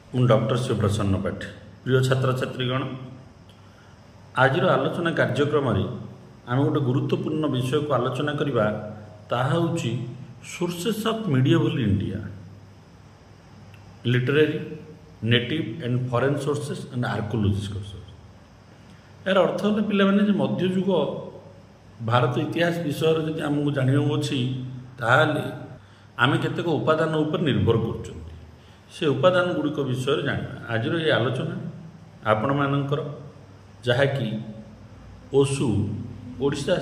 ମୁଁ ଡକ୍ଟର ଶିବପ୍ରସନ୍ନ ପାଠୀ। ପ୍ରିୟ ଛାତ୍ରଛାତ୍ରୀଗଣ, ଆଜିର ଆଲୋଚନା କାର୍ଯ୍ୟକ୍ରମରେ ଆମେ ଗୋଟେ ଗୁରୁତ୍ୱପୂର୍ଣ୍ଣ ବିଷୟକୁ ଆଲୋଚନା କରିବା। ତାହା ହେଉଛି sources of medieval India, literary, native and foreign sources and archaeological source. ଏହାର ଅର୍ଥ ହେଲା ପିଲାମାନେ ଯେ ମଧ୍ୟଯୁଗ ଭାରତ ଇତିହାସ ବିଷୟରେ ଯଦି ଆମକୁ ଜାଣିବାକୁ ଅଛି, ତାହେଲେ ଆମେ କେତେକ ଉପାଦାନ ଉପରେ ନିର୍ଭର କରୁଛନ୍ତି। ସେ ଉପାଦାନ ଗୁଡ଼ିକ ବିଷୟରେ ଜାଣିବା। ଆଜିର ଏହି ଆଲୋଚନା ଆପଣମାନଙ୍କର, ଯାହାକି ଓସୁ ଓଡ଼ିଶା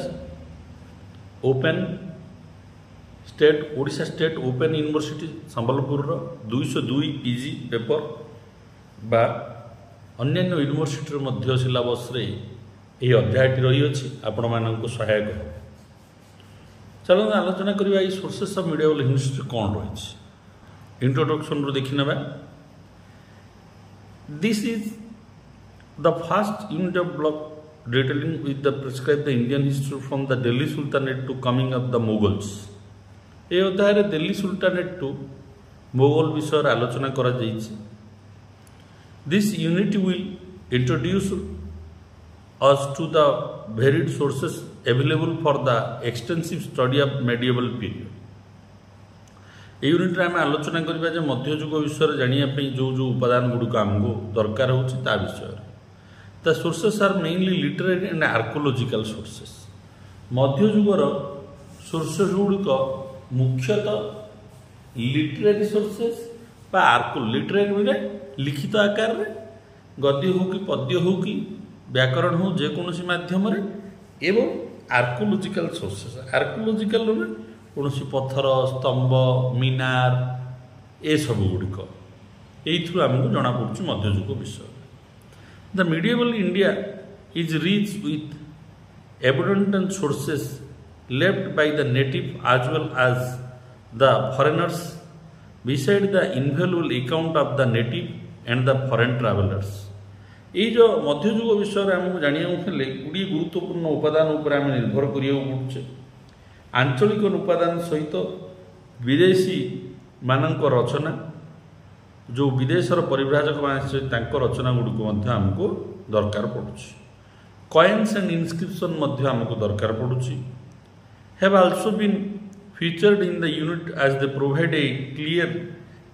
ଷ୍ଟେଟ୍ ଓପେନ୍ ୟୁନିଭର୍ସିଟି ସମ୍ବଲପୁରର 202 PG ପେପର ବା ଅନ୍ୟାନ୍ୟ ୟୁନିଭର୍ସିଟିର ମଧ୍ୟ ସିଲାବସ୍ରେ ଏହି ଅଧ୍ୟାୟଟି ରହିଅଛି, ଆପଣମାନଙ୍କୁ ସହାୟକ ହେବ। ଚାଲନ୍ତୁ ଆଲୋଚନା କରିବା ଏହି ସୋର୍ସେସ୍ ଅଫ୍ ମିଡିଏଭଲ୍ ହିଷ୍ଟ୍ରି କ'ଣ ରହିଛି। इंट्रोडक्शन देखी ना। This is the first unit of block detailing with the prescribe the Indian history from the Delhi sultanate to coming of the Mughals. ये अध्याय दिल्ली सुल्तानेट टू मुगल विषय आलोचना करा जाइछि। This unit will introduce us to the varied sources available for the extensive study of medieval period। এই यूनिट्रे आम आलोचना करबा जे मध्ययुग विषय जानिया जो जो उपादान गुड़िक आमको दरकार होछि ता विषय। The sources are mainly literary and archaeological sources. मध्ययुगर सोर्सेस गुड़िक मुख्यतः लिटरेरी सोर्सेस बा लिटरेरी में लिखित आकार में गद्य हो कि पद्य हो कि व्याकरण हो जेकोसी माध्यम एवं आर्कोलॉजिकल सोर्सेस। आर्कोलॉजिकल में कौन पत्थर, स्तंभ, मीनार ए सब गुड़िक यू आमको जना पड़ुछ मध्ययुग विषय। The medieval India is rich with abundant sources left by the native as well as the foreigners beside the invaluable account of the native and the foreign travellers. ये जो मध्ययुग विषय आमको जाना गुड़िए गुरुत्वपूर्ण उपादान उपर आम निर्भर करा पड़ुचे। आंचलिक उपादान सहित विदेशी मानक रचना, जो विदेशर परिव्राजक मान रचना गुड़िक आमको दरकार पड़ुछि। कॉइन्स एंड इनस्क्रिप्शन आमको दरकार पड़ुछि। Have also been featured in the unit as they provide a clear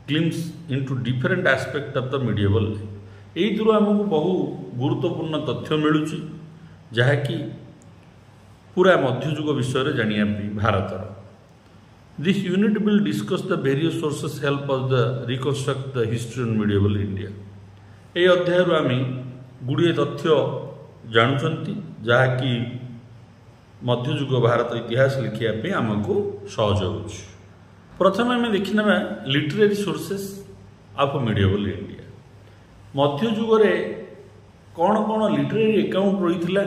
glimpse into different aspect of the medieval life. यही आमको बहु गुरुत्वपूर्ण तथ्य मिलूँ, जहाँकि पूरा मध्ययुग विषय जानिया भारतर। This unit will discuss the various sources help us the reconstruct the history of medieval India. ये अध्याय आम गुड़िए तथ्य जानुंट, जहाँकि मध्ययुग भारत इतिहास लिखापी आमको सहज हो। प्रथम आम देखना literary sources of medieval India. मध्ययुग कौन कौन लिटरेरी अकाउंट रही है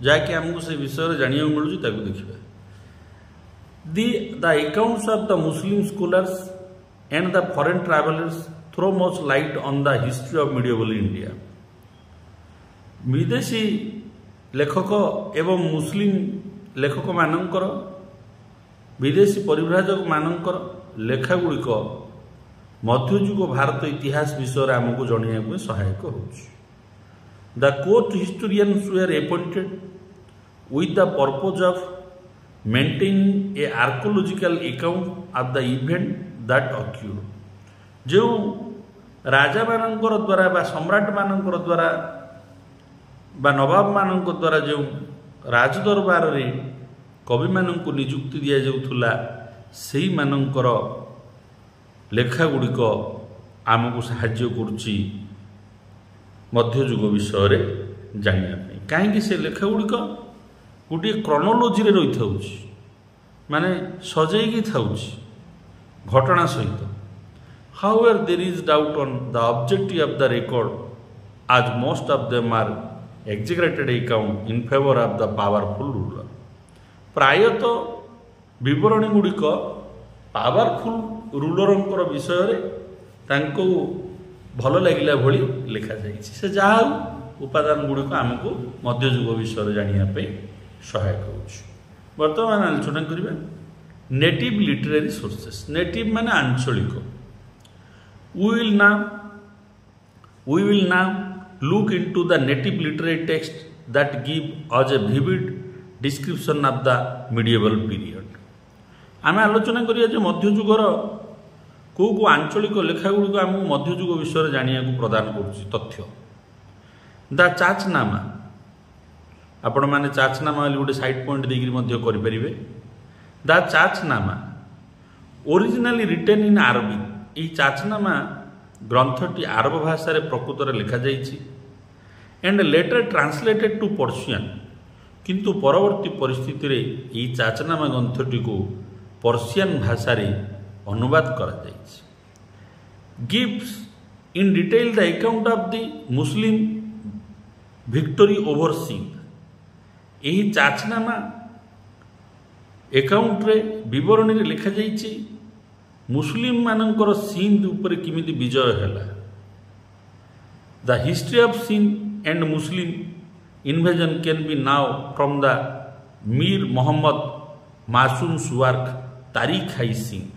जहाँकि आमको से विषय जाना मिलूँ, देखा। The accounts of the Muslim scholars and the foreign travellers throw much light on the history of medieval India. विदेशी लेखक एवं मुस्लिम लेखक मानकर, विदेशी परिव्राजक मानकर लेखा गुड़िक मध्ययुग भारत इतिहास विषय आमको जनाया सहायक हो। The court historians were appointed with the purpose of maintaining a archaeological account of the event that occurred। जो राजा मानकर द्वारा बा सम्राट मानकर द्वारा बा नवाब मानकर द्वारा जो राजदरबार रे कवि मानक नियुक्ति दिया जाउथुला, सेही मानकर लेखा गुड़िक आमको साहाय्य करुछि मध्ययुग विषय रे जानिया पे। कहीं से लेखा गुड़िक गोटे क्रोनोलोजी रे रही था, माने सजेगी था घटना सहित। However there is doubt on the objective of the record as most of them are exaggerated account in favour of the powerful ruler. प्रायतः विवरणी गुड़िक पावरफुल रूलर विषय तांको भल लगिला भली लिखा जाइछि। से जहाँ उपादान गुड़िक आमको मध्ययुग विषय जानिया सहायक हो। बर्तमान आलोचना करिबा नेटिव लिटरेरी सोर्सेस। नेटिव माने आंचलिक। We will now We will now look into the native literary text that give us a vivid description of the medieval period. आम आलोचना करिया मध्ययुगर को आंचलिक लेखा गुड़िक आमको मध्ययुग विषय जाना प्रदान कर तथ्य। द चाचनामा आपण मैंने चाचनामा गोटे साइड पॉइंट देकर the Chachnama originally written in Arabic. यही चाचनामा ग्रंथटी आरब भाषा प्रकृत लिखा जाइछि and later translated to Persian, किंतु परवर्ती परिस्थिति रे यही चाचनामा ग्रंथटी को पर्शियन भाषा रे अनुवाद करा जाइछि। Gives in detail the account of the Muslim victory over Sindh. यही चाचनामा अकाउंट रे विवरणी रे लिखा जाइछि मुस्लिम मानकर सिंध ऊपर किमिति विजय हैला। The history of Sindh and Muslim invasion can be now from the Mir Mohammed Masoom सुवार्क तारीख हाई सिंध।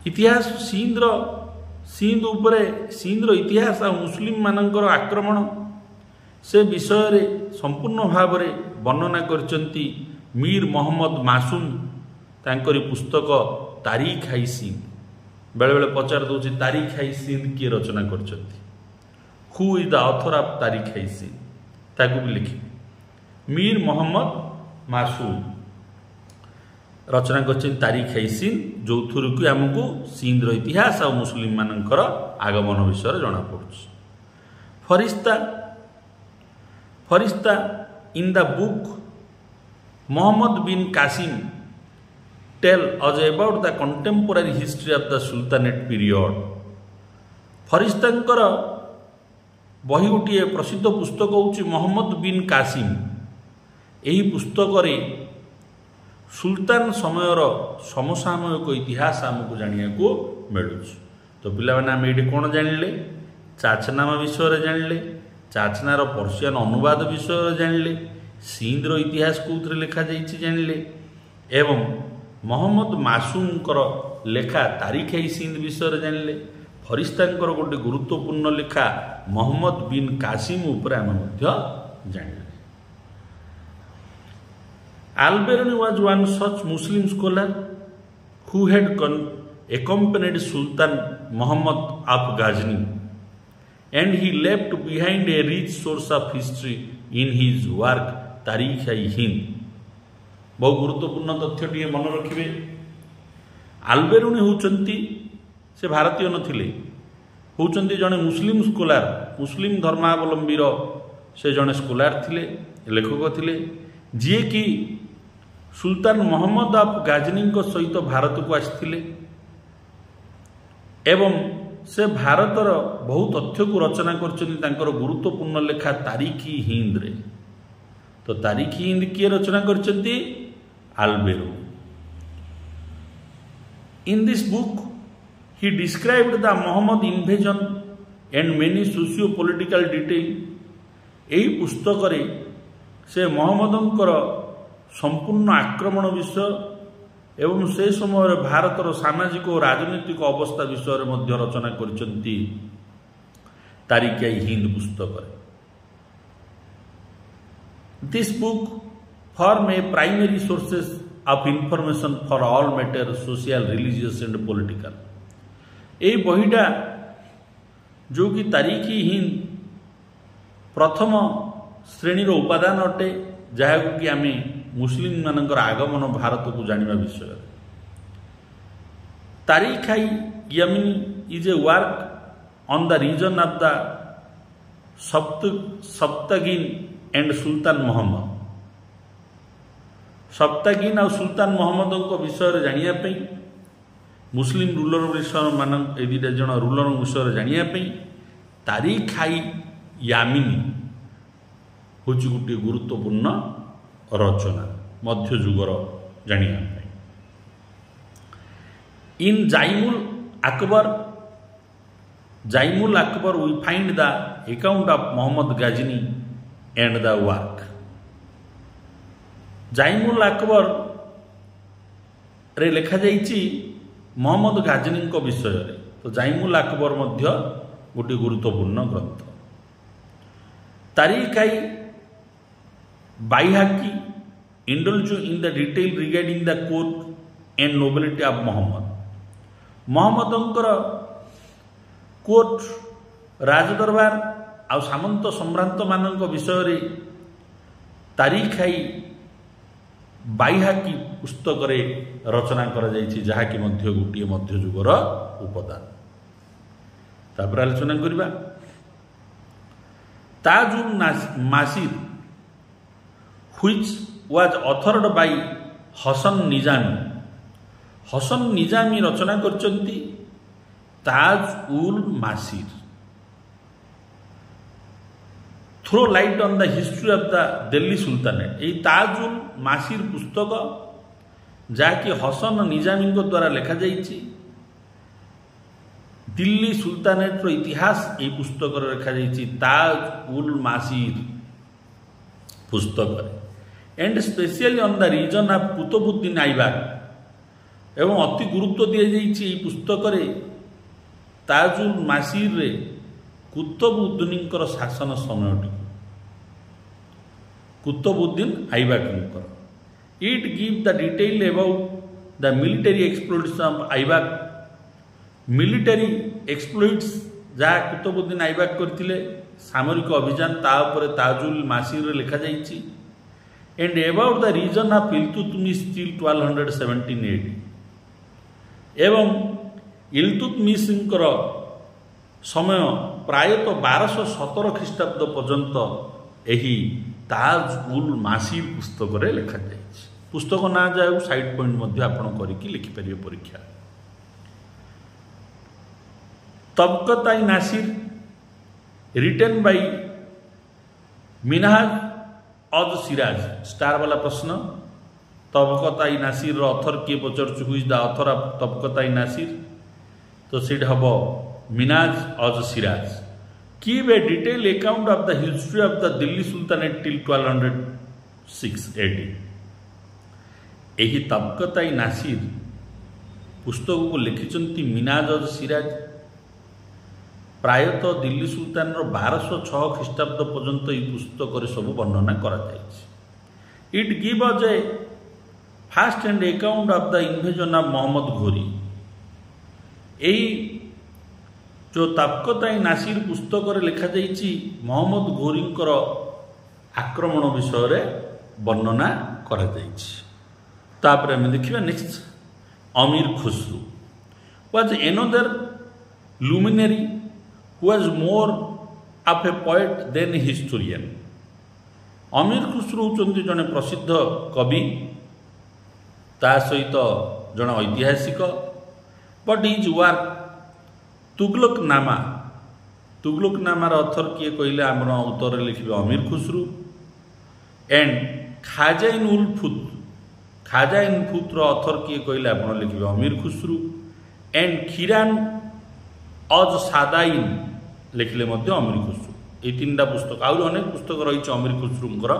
इतिहास सिंध उपरे सिंध इतिहास आ मुस्लिम मानकर आक्रमण से विषय रे संपूर्ण भाव रे वर्णना करचंती मीर मोहम्मद मासूम तांकरी पुस्तक तारीख हाई सिंध। बेले बेले पचार दूसरी तारीख हाई सिंध किए रचना करचंती, who is the author of Tarikh i Sind, ताकू भी लिखी मीर मोहम्मद मासूम रचना करचंती तारीख हाई सिंध, जो थुरु कि हमको सिंध रो इतिहास और मुस्लिम मानकर आगमन विषय जना पड़छ। Firishta in the book Mohammad bin Qasim tell us about the contemporary history of the sultanate period. फरिश्तांकर बही गोटे प्रसिद्ध पुस्तक होची मोहम्मद बिन कासिम। यही पुस्तक रे सुल्तान समयर समसामयिक इतिहास आमको जानिया को मिलूँ। तो पिला माने आम ये कौन जानिले, चाचनामा विषय जानिले, चाचनार पर्शियन अनुवाद विषय जानिले, सिंध रो इतिहास कौन लिखा जाइछि जानिले, एवं मोहम्मद मासूमकर लेखा तारीख हाई सिंध विषय जानिले। फरिश्तांकर गोटे गुरुत्वपूर्ण लेखा मोहम्मद बिन कासिम उपर आम जानिले। Al-Biruni was one such Muslim scholar who had accompanied Sultan Muhammad of Ghazni, and he left behind a rich source of history in his work Tarikh-i-Hind। बहु गुरुत्वपूर्ण तथ्य टी मन रखिए। आलबेरुनी होचंती से भारतीय नथिले, होचंती जने मुस्लिम स्कॉलर, मुस्लिम धर्मावलंबीर से जने स्कॉलर थिले, लेखक थिले, जी कि सुल्तान मोहम्मद ऑफ गाजनी सहित भारत को आसथिले एवं से भारतर बहु तथ्य को रचना कर गुरुत्वपूर्ण लेखा तारीख-ई-हिंद रे। तो तारीख-ई-हिंद किए रचना करचंती Al-Biruni। In this book he described the Muhammad invasion and many socio-political detail। यही पुस्तक रे से मोहम्मदंकर संपूर्ण आक्रमण विषय एवं से समय भारतर सामाजिक और राजनीतिक अवस्था विषय में रचना करचंती तारीख-ई-हिंद पुस्तक। This book form a primary sources of information for all matters social, religious and political। यही बहीटा जो कि तारीख-ई-हिंद प्रथम श्रेणीर उपादान अटे, जहाँ कि आम मुस्लिम मानकर आगमन भारत को जानिबा विषय। Tarikh i Yamini is a work on the reign of the Sabuktigin and sultan Mohammad. Sabuktigin और सुल्तान मोहम्मद विषय जानापी, मुस्लिम रूलर विषय मान दुटा जन रूलर विषय जानापी तारीख-ई-यामीन हूँ गोटे गुरुत्वपूर्ण रचना मध्ययुगर जानापी। In Zainul Akhbar we find the account of Mohammad Ghazni and the work. Zainul Akhbar रे लिखा जाइछि मोहम्मद गाजनी विषय रे। तो तो जाइमुल अकबर मध्य गोटे गुरुत्वपूर्ण ग्रंथ। Tarikh i Baihaqi indulge in the detail regarding the court and nobility of मोहम्मदंकर कोर्ट राजदरबार आ सामंत सम्रांत मानक विषय रे तारिखाई बाइहाकी पुस्तक रे रचना करा जायछि, जहाँकि मध्य गोटे मध्ययुगर उपदान। तापर आलोचना करिबा Tajul Maasir which was authored by Hasan Nizami. Hasan Nizami रचना करचंती Taj ul Maasir. Throw light on the history of the Delhi sultanate. यही ताजुल मासिर पुस्तक जहाँकि हसन निजामी द्वारा लिखा जाइछि, दिल्ली सुल्तानेट इतिहास यही पुस्तक लिखा जाइछि ताज उल मासिर पुस्तक and specially on the reign of Qutbuddin Aibak. एवं अति गुरुत्व दि जाइछि पुस्तक रे ताजुल मासिर रे कुतुबुद्दीन शासन समय Qutbuddin Aibak. It give the detail about the military exploits of Aibak. Military exploits जहाँ कुतुबुद्दीन ऐबक करथिले सामरिक अभियान तापर ताजुल मासिर लिखा जाइछि and about the reign of Iltutmish till 1217 AD। एवं इल्तुतमिश समय प्रायतः 1217 ख्रीष्टाब्द पर्यंत यही ताज उल मासिर पुस्तक रे लिखा जाइछि। पुस्तक ना जाऊ साइड पॉइंट मध्य आपण करिकि लिखि परिबे परीक्षा। Tabaqat i Nasiri written by Minhaj us Siraj. Star वाला प्रश्न। तबकत-ई नासिर ऑथर किए पचारछु, who is the author of Tabaqat i Nasiri? तो सीट हबो Minhaj us Siraj. Give a detail account of the history of the Delhi sultanate till 1206 AD। यही तबकत-ई नासिर पुस्तक को लिखिचंती मिनहाज अज सिराज। प्रायतः दिल्ली सुल्तान 1206 ख्रीष्टाब्द पर्यंत यह पुस्तक सब वर्णना करा जायछि। It give us a first hand account of the invasion of Mohammad Ghori. यही जो तबकत-ई नासिर पुस्तक रे लिखा जाइछि मोहम्मद घोरींकर आक्रमण विषय रे वर्णना करा जाइछि। तापर हम देखिबा next Amir Khusrau was another luminary who was more of a poet than a historian। अमीर खुसरू होचंती जने प्रसिद्ध कवि, ता सहित जने ऐतिहासिक। But his work Tughlaqnama. तुगलकनामार ऑथर किए कहले आमर उत्तर लिखिबे अमीर खुसरू। एंड खाजा-इन-उल-फुत। खाजा-इन-फुत रो ऑथर किए कहले आपण लिखिबे अमीर खुसरू। एंड खीरान अज सादाइन लिखिले मध्य अमीर खुसरू। ये तीन पुस्तक आउर अनेक पुस्तक रही अमीर खुसरूंकर।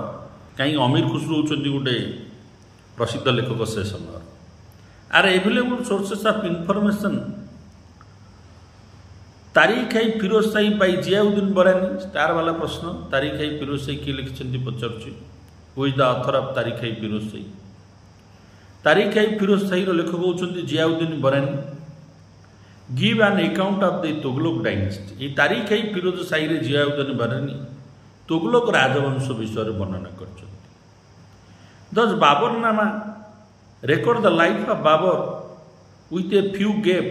कहीं अमीर खुसरू होचंती गोटे प्रसिद्ध लेखक से समय। Are available sources of information Tarikh i Firoz Shahi by Ziauddin Barani. Star वाला प्रश्न। तारिख-ई-फिरोज शाही किए लिखिछंती पचारछि, who is the author of Tarikh i Firoz Shahi? Tarikh i Firoz Shahi रो लेखक होचंती Ziauddin Barani. Give an account of the Tughlaq dynasty. ये तारिख-ई-फिरोज शाही रे जियाउद्दीन बरानी तुगलक राजवंश विषय वर्णना करछंती। दस Baburnama record the life of Babur with a few gap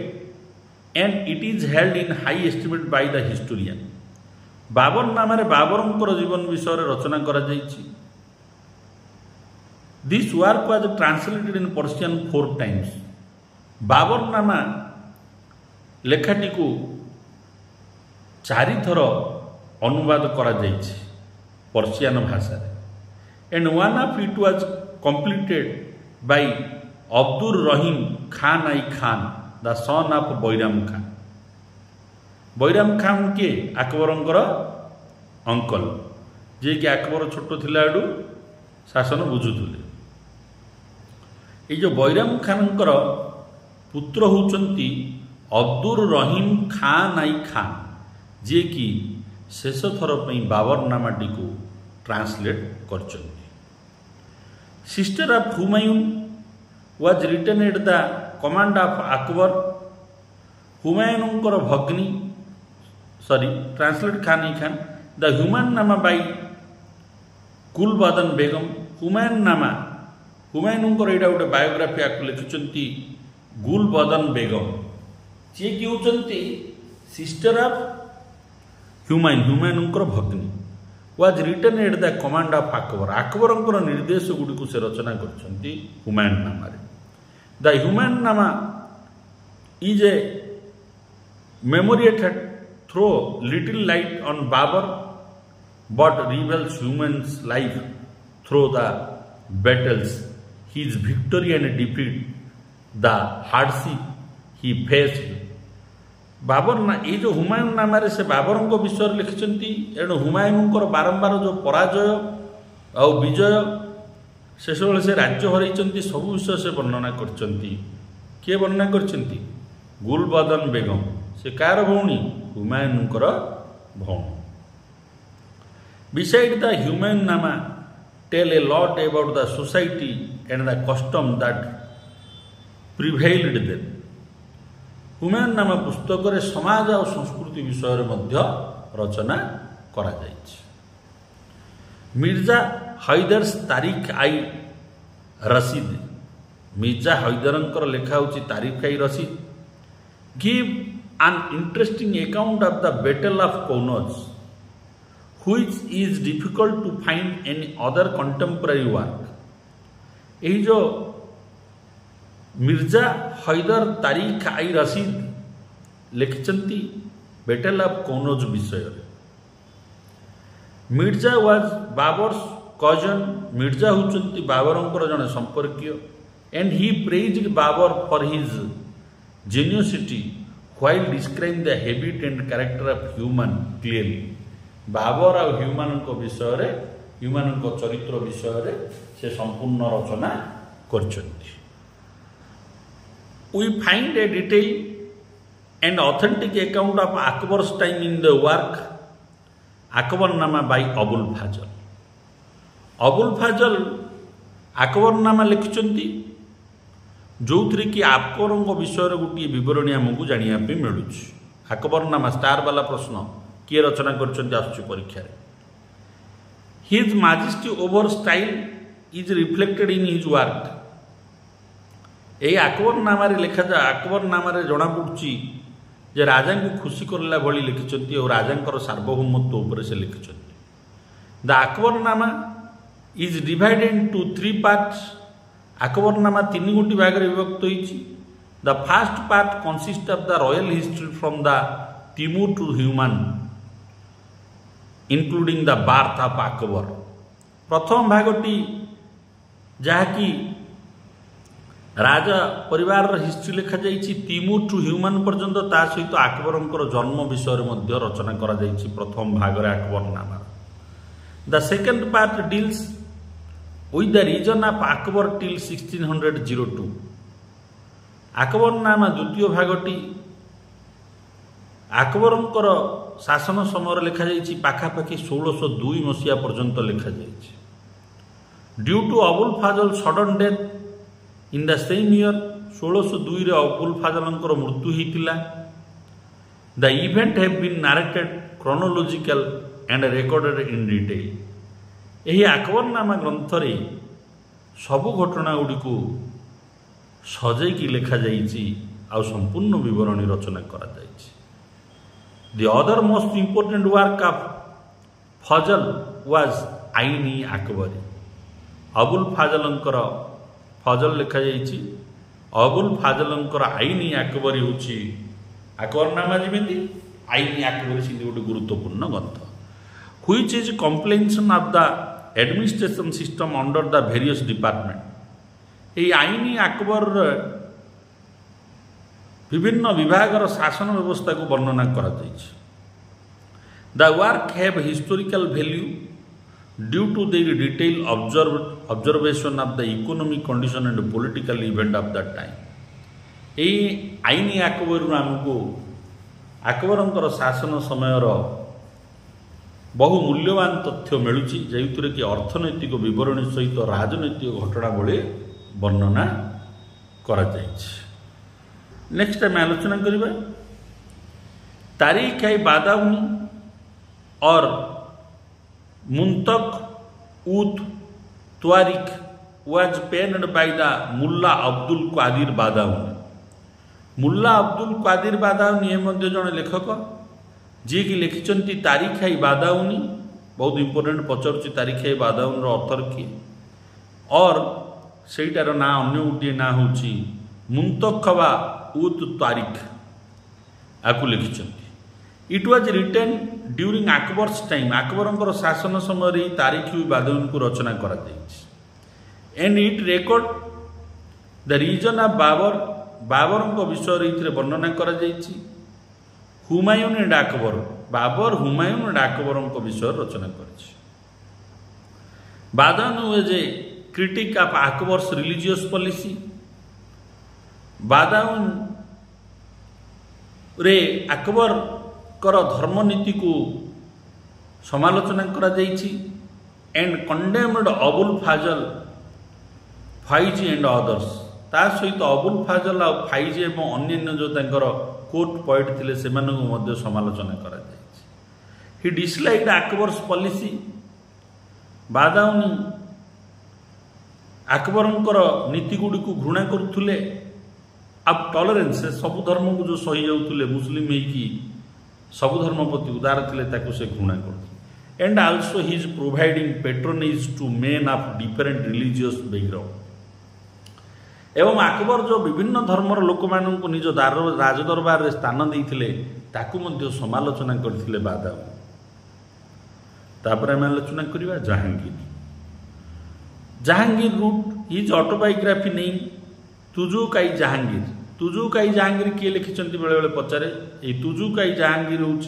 and it is held in high estimate by the historian। Babar नाम बाबरंकर जीवन विषय रचना करा जायछि। This work was translated in Persian 4 times। Baburnama लेखाटी को 4 थर अनुवाद करा जायछि पर्शियन भाषा रे। And one of it was completed by Abdur रहीम खान आई खान the son of Bairam Khan. Bairam Khan के अकबरंकर अंकल, जे कि अकबर छोट थिला आडू शासन बुझुथुले। ये जो बैराम खानंकर पुत्र होचंती अब्दुल रहीम खान आई खान जे कि शेष थर बाबरनामाटी को ट्रांसलेट कर। Sister of Humayun was written at the command of Akbar. Humayun भग्नी ट्रांसलेट खान आई खान द हुमायून्नामा बाई गुलबदन बेगम। हुमायून्नामा हुमायूं यहाँ गोटे बायोग्राफी आपको लिखिंट गुलबदन बेगम जी कि होती सिस्टर ऑफ हुमायूं भग्नी was written at the command of Akbar. Akbar निर्देश गुड़ी से रचना कर Humayunnama. The Humayunnama is a memoriated throw little light on Babur but reveals Humayun's life through the battles, his victory and defeat, the hardship he faced। Babur ना ये जो हुमायूं नाम से बाबर विषय लिखिंट एणु हुमायूं बारंबार जो पराजय आ विजय शेष बेले से राज्य हरई सब विषय से वर्णना कर। किए वर्णना कर? गुलबदन बेगम से कार भौणी हुमायूं भौणी। Beside the Humayunnama tell a lot about the society and the custom that prevailed then। हुमायून्नामा पुस्तक रे समाज और संस्कृति विषय मध्य रचना करा जायछि। मिर्जा हैदर्स तारिक आई रशीद। मिर्जा हैदरंकर लेखा होछि Tarikh i Rashidi. Give an interesting account of the battle of Kannauj which is difficult to find any other contemporary work। यही जो मिर्जा हैदर तारिक आई रशीद लिखिंट बैटल ऑफ कनौज विषय। Mirza was Babur's cousin. मिर्जा होती बाबर जड़े संपर्कीय and he praised Babur for his ingenuity while describing the habit and character of Humayun clearly. Babur और ह्यूमान विषय human चरित्र विषय से संपूर्ण रचना कर। We find a detail and authentic account of Akbar's time in the work Akbarnama by Abul Fazl. Abul Fazl Akbarnama लिखिंट जो थी कि अकबर विषय गोटे बरणी आमको जानापी मिलूँ। अकबरनामा स्टार वाला प्रश्न किए रचना कर परीक्षा। His majesty over style is reflected in his work. यही अकबरनामा लिखा जाए अकबरनामा जना पड़ी जे राजा को खुशी करला भली लिखिंट और राजा सार्वभौमत्व उपर से लिखिंट। The Akbarnama is divided into 3 parts. Akbarnama 3 गोटी भाग में विभक्त होती। The first part consist of the royal history from the Timur to Humayun including the birth of Akbar. प्रथम भागटी जहाँकि राजा परिवार हिस्ट्री लिखा जाइछि तिमूर टू ह्यूमन पर्यंत ता सहित अकबर जन्म विषय में रचना करा जाइछि प्रथम भाग रे Akbarnama. The second part deals with the reign of Akbar till 1602। Akbarnama द्वितीय भागटी अकबर शासन समय लिखा जाइछि पाखापाखि 1602 मसीहा पर्यंत लिखा जाइछि। Due to Abul Fazl sudden death in the same year 1602 रे अबुल फाजलंकर मृत्यु होइतिला। The event have been narrated chronological and recorded in detail. यही अकबरनामा ग्रंथ रे सबु घटना गुडी को सजेकी लिखा जाइछि आ संपूर्ण विवरणी रचना करा जाइछि। The other most important work of Fazal was आईनी अकबरी। अबुल फाजलंकर फजल लिखा जाइछि अबुल फाजलंकर आईनी अकबरी होछि अकबरनामा जेमिति आईनी अकबरी से गोटे गुरुत्वपूर्ण ग्रंथ which is compilation of the administration system under the various department. ये आईनी अकबर विभिन्न विभागर शासन व्यवस्था को वर्णना करा जाइछि। The work have historical value due to the detail observation of the economic condition and political event of the time. यही आईन अकबर आमको अकबर शासन समयर बहु मूल्यवान तथ्य मिलूची जो कि अर्थनैतिक बरणी सहित राजनैतिक घटनावली वर्णना करा जायछि। नेक्स्ट आम आलोचना करिबा तारीख आई बादाउनी और मुंतक उद त्वारिक वाज पेन्ड बाय द मुल्ला अब्दुल कादिर बादाउनी। मुल्ला अब्दुल कादिर बादाउनी ये मध्य जड़े लेखक जी की लिखिंट तारीख आई बादाउनी बहुत इंपोर्टेंट पचारुची तारीख आई बादाउन ऑथर किए और सेटार ना अन्य गोटे ना हूँ मुंतखबा उद तारीख आपको लिखिंट। It was written during Akbar's time Akbar शासन समय तारीख बादाउन को रचना करा and it record the reign of Babur Babur विषय वर्णना करा हुमायून एंड अकबर बाबर हुमायून एंड अकबर विषय रचना कर Badauni was a critic of Akbar's religious policy. Badauni रे अकबर कर धर्मनीति को समालोचना करा and condemned Abul Fazl Faizi and others ता सहित अबुल फाजल आ फाइजी एवं अन्य जो तांकर कोर्ट पॉइंट थिले सेमानकु मध्य समालोचना करा ही डिसलाइक्ड अकबर्स पॉलिसी। बादाउनी अकबर नीति गुड़ी को घृणा करुले अब टॉलरेंस सब धर्म को जो सही जाऊे मुस्लिम होगी सब धर्म प्रति उदार थे से घृणा कर and also he is providing patronage to men of different religious background एवं अकबर जो विभिन्न धर्मर लोक मानू निज राजदरबार में स्थान देते समालोचना करते बादाउन। तापर आम आलोचना करवा Jahangir. Jahangir wrote his autobiography name Tuzuk i Jahangir. Tuzuk i Jahangir किए लिखिंट बेले बेले पचारे ये तुजुक-आई जहांगीर हूँ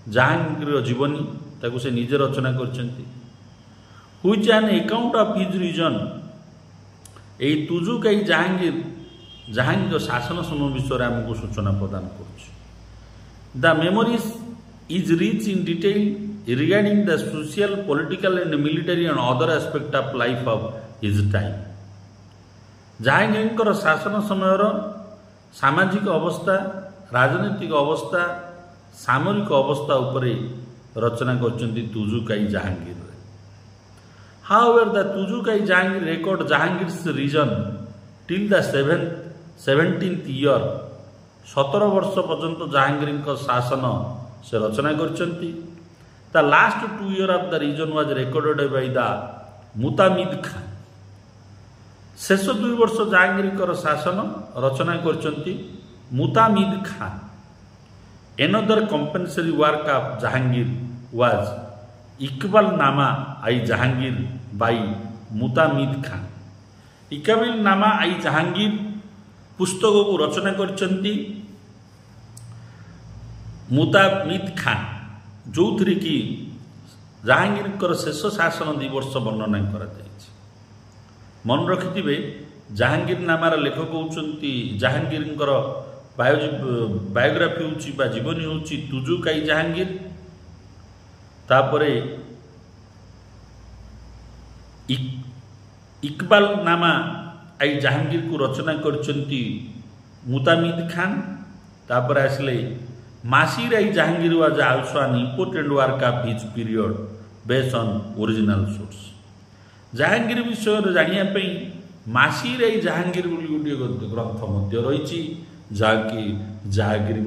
जहांगीर जीवनी ताकू से निजे रचना करछंती which an account of his reign. यही तुजुक-आई जहांगीर जहांगीर शासन समय विषय आमको सूचना प्रदान कर the memories is rich in detail regarding the social political and military and other aspect of life of his time. Jahangir शासन समय सामाजिक अवस्था राजनीतिक अवस्था सामरिक अवस्था उपरे रचना करछंती तुजुक-आई Jahangir. However, the Tujuk-आई Jahangir record Jahangir's region till the 17th year 17 वर्ष पर्यंत जहांगीर शासन से रचना करछंती। The last 2 years of the region was recorded by the मुतामिद Khan. शेष 2 वर्ष जहांगीर शासन रचना करछंती मुतामिद Khan. Another compensatory work of Jahangir was Iqbal नामा आई जहांगीर बाई मुतामिद खान। इकबाल नामा आई जहांगीर पुस्तक को रचना करछंती मुतामिद खान जो थी कि जहांगीर शेष शासन 2 वर्ष वर्णना करा मन रखिथिबे जहांगीर नामार लेखक होउचंती जहांगीर बायोग्राफी होउची बा जीवनी होउची तुजुक-आई जहांगीर। तापरे इकबाल नामा आई जहांगीर को रचना करछंती मुतामिद खान। तापर आसले Maasir i Jahangir was also an important work of his period based on original source. Jahangir विषय जानिया पई मासिर आई जहांगीर बोली गोटे ग्रंथ मध्य रही जहाँकि जहांगीर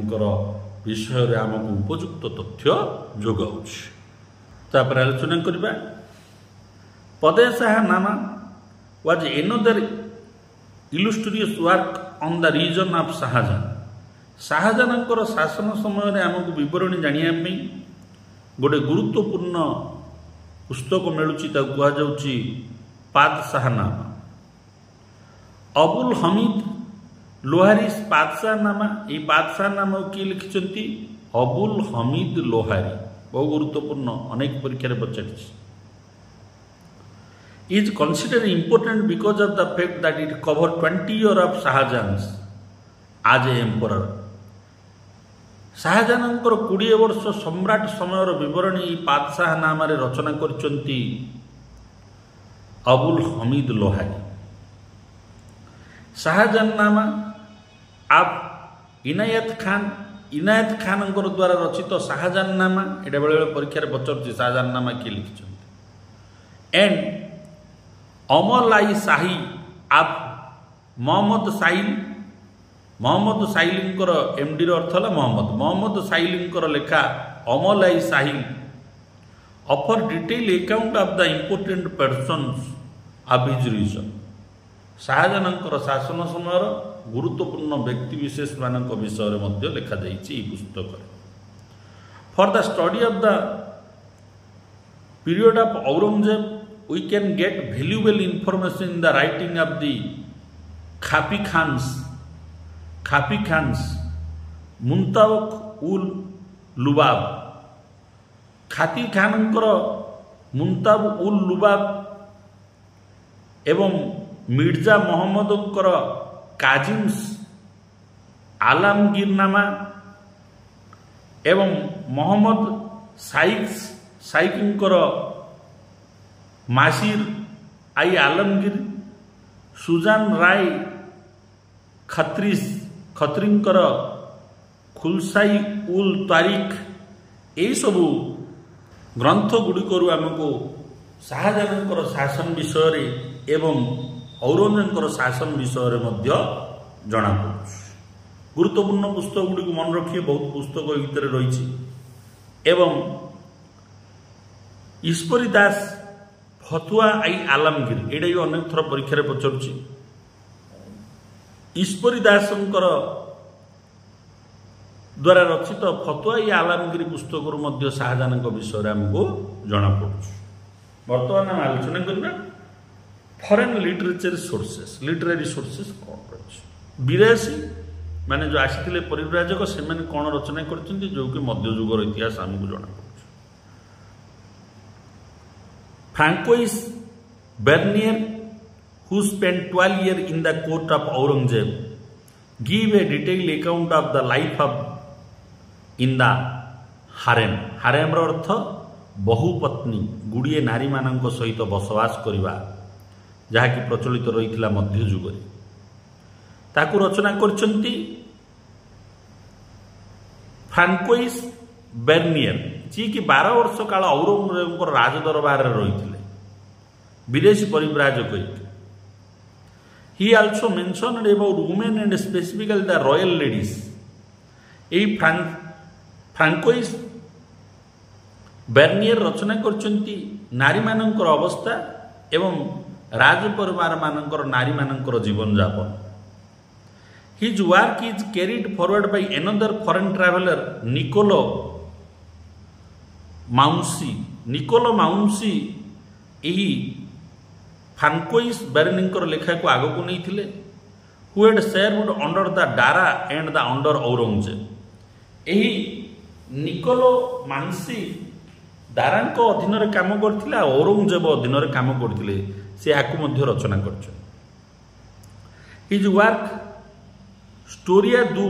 विषय आमको उपयुक्त तथ्य जोगाउछ। तापर आलोचना करबा पदे Shah Nama was another illustrious work on the reign of Shahjahan. Shahjahan शासन समय आमको विवरणी जानिया पई गोटे गुरुत्वपूर्ण पुस्तक मिलूची कह जाउची पादशाह नामा। अबुल हमीद लोहारी पादशाह नामा ये पादशाह नामा किए लिखिंट अबुल हमीद लोहारी बहु गुरुत्वपूर्ण अनेक परीक्षा पचार is considered important because of the fact that it cover 20 years of Shahjahan's आज ए एम्परर। शाहजहानंकर 20 वर्ष सम्राट समयर विवरणी बादशाह नाम रचना करचंती अबुल हमीद लोहारी। शाहजहाननामा आप इनायत खान द्वारा रचित शाहजहाननामा एटा बेले बेले परीक्षा पचार शाहजहाननामा किए लिखिं एंड अमलाई शाही आप मोहम्मद साइलिंकर एमडी अर्थ है मोहम्मद साइलिंकर लेखा Amal i Salih offer detail account of the important persons of his reign. शाहजहानंकर शासन समय गुरुत्वपूर्ण व्यक्ति विशेष मानक विषय में लिखा जाइए पुस्तक। For the study of the period of Aurangzeb we can get valuable information in the writing of the Khafi Khan's मुंतावक उल लुबाब। खाती खानंकर मुंताब उल लुबाब एवं मिर्जा मोहम्मदंकर काजिम्स आलमगीरनामा एवं मोहम्मद साइकिंकर मासिर आई आलमगीर सुजान राय खत्रींकर खुलसाई उल तारिक यही सबू ग्रंथ गुड़िक आमको शाहजहानंकर शासन विषय एवं औरंगजेबंकर शासन विषय जना पड़ुछ। गुरुत्वपूर्ण पुस्तक गुड़ी मन रखिए बहुत पुस्तक भितर रही एवं ईश्वरी दास फतुआ आई आलमगीर एटा भी अनेक थर परीक्षा पचार। ईश्वरी दासंकर द्वारा रचित फतुआ ई आलमगीर पुस्तक शाहजहान विषय आमको जना पड़ुछ। बर्तमान आम आलोचना करना foreign literature sources literary sources कौन रही। 82 माने जो आसी परिव्राजक से कौन रचना कर जो कि मध्ययुगर इतिहास आमको जना पड़ुछ। Francois Bernier who spent 12 years in the court of Aurangzeb give a detailed account of the life of in the harem। harem रो अर्थ बहुपत्नी गुड़िए नारी मानक सहित बसवास करवा जहाँकि प्रचलित रही मध्ययुग ताकू रचना करछंती फ्रांकोइस बेर्नियर जी कि 12 वर्ष काल औरंगजेब राजदरबार रही विदेशी परिव्राजक। He also mentioned about women and specifically the royal ladies। यही फ्रांकोइस बेर्नियर रचना करछंती नारी मानकर अवस्था एवं राजपरिवार मानकर नारी मानकर जीवन जापन। His work is carried forward by another foreign traveler Niccolo Manucci यही फ्रांकोइस बेर्नियर लेखा को आग को नहीं थिले who had served under the Dara and the under Aurangzeb. यही निकोलो मांसी दारा अधीन काम करथिला औरंगजेब अधीन काम करथिले से आकु मध्य रचना करछ। हिज वर्क स्टोरिया दो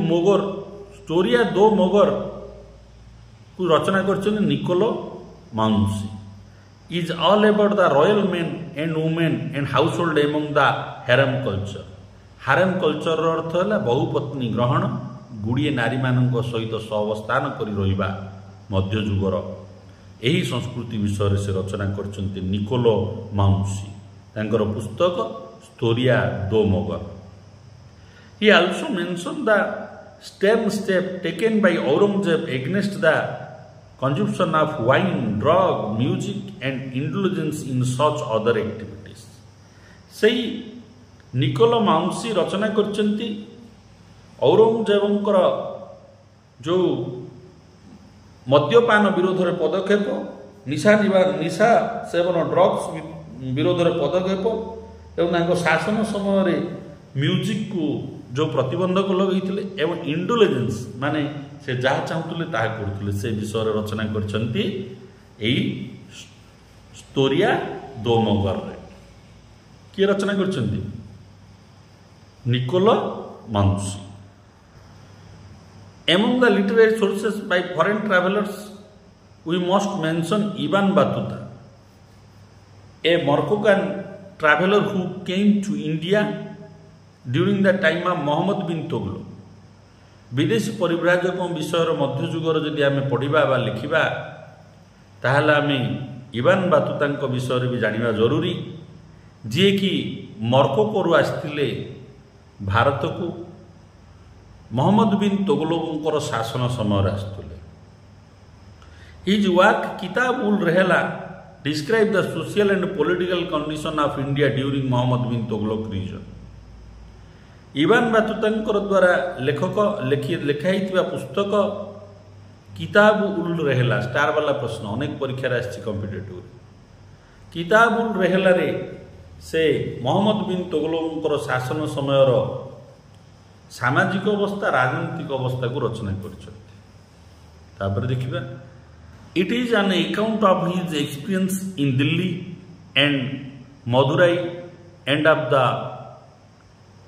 मोगर को रचना करछन Niccolo माउंसी। is all about the royal men and women and household among the harem culture। harem culture अर्थ है बहुपत्नी ग्रहण गुड़िए नारी मानक सहित सहवस्थान करी रहिबा मध्ययुगर यही संस्कृति विषय से रचना करछंती निकोलो माउंसी तांकर पुस्तक स्टोरिया दो Mogar. He also mentioned the step taken by Aurangzeb against the consumption of wine, drug, music and indulgence in such other activities। सही निकोलो माउंसी रचना करछंती औरंगजेबंकर जो मद्यपान विरोध रे पदक्षेप निशा सेवन ड्रग्स विरोध रे पदक्षेप एवं शासन समय म्यूजिक को जो प्रतिबंधक लगे एवं इंडुलेजेंस माने से जहाँ चाहूले ताहा करथुले से विषय रचना करछंती एई स्टोरिया दो मोगर रे किए रचना करछंती Niccolo माउंसी। Among the literary sources by foreign travelers, we must mention Ibn Battuta, a Moroccan traveler who came to India during the time of Muhammad bin Tughlaq. विदेशी परिव्राजक विषय मध्ययुगर जदि आम पढ़ा बा लिखा ताहले आम इबान बातुता विषय भी जाना जरूरी, जी कि मरक्को आसते भारत को मोहम्मद बिन तुगलक शासन समय आसुले। His work Kitab ul Rihla describe the social and political condition of India during Muhammad bin Tughlaq reign. Ibn Battuta द्वारा लेखक लिखाई पुस्तक किताब उल रहला स्टार वाला प्रश्न अनेक परीक्षा कॉम्पिटिटिव किताब उल रहला रे से मोहम्मद बिन तुगलक शासन समय सामाजिक अवस्था राजनीतिक अवस्था को रचना कर देखिबा। It is an account of his experience in Delhi and Madurai and of the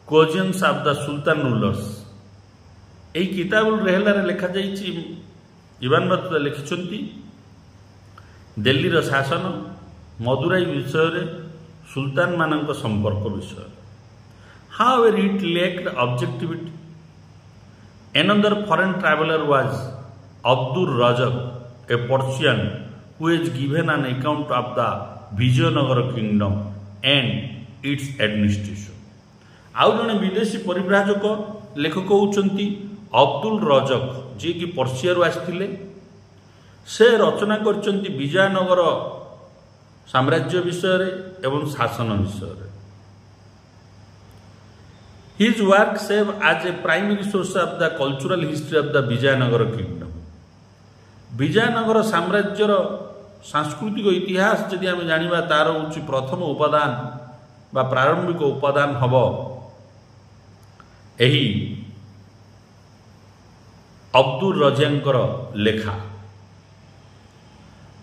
courts of the sultan rulers. यही किताब रहला लिखा जाइछि इबान बातुता लिखिछन्ति दिल्ली रो शासन मदुराई विषय रे सुल्तान मानक संपर्क विषय। However, it lacked objectivity. Another foreign traveler was Abdur Razak, a Persian who has given an account of the Vijayanagar kingdom and its administration. आउ जने विदेशी परिव्राजक लेखक होउचंती अब्दुल रजक, जी कि पर्सिया आसथिले। से रचना करचंती विजयनगर साम्राज्य विषय एवं शासन विषय। His work serve as a primary source of the cultural history of the Vijayanagar kingdom. Vijayanagar साम्राज्यर सांस्कृतिक इतिहास जदि आम जानिबा तार होउछि प्रथम उपादान बा प्रारंभिक उपादान हब एही अब्दुल रजांकर लेखा।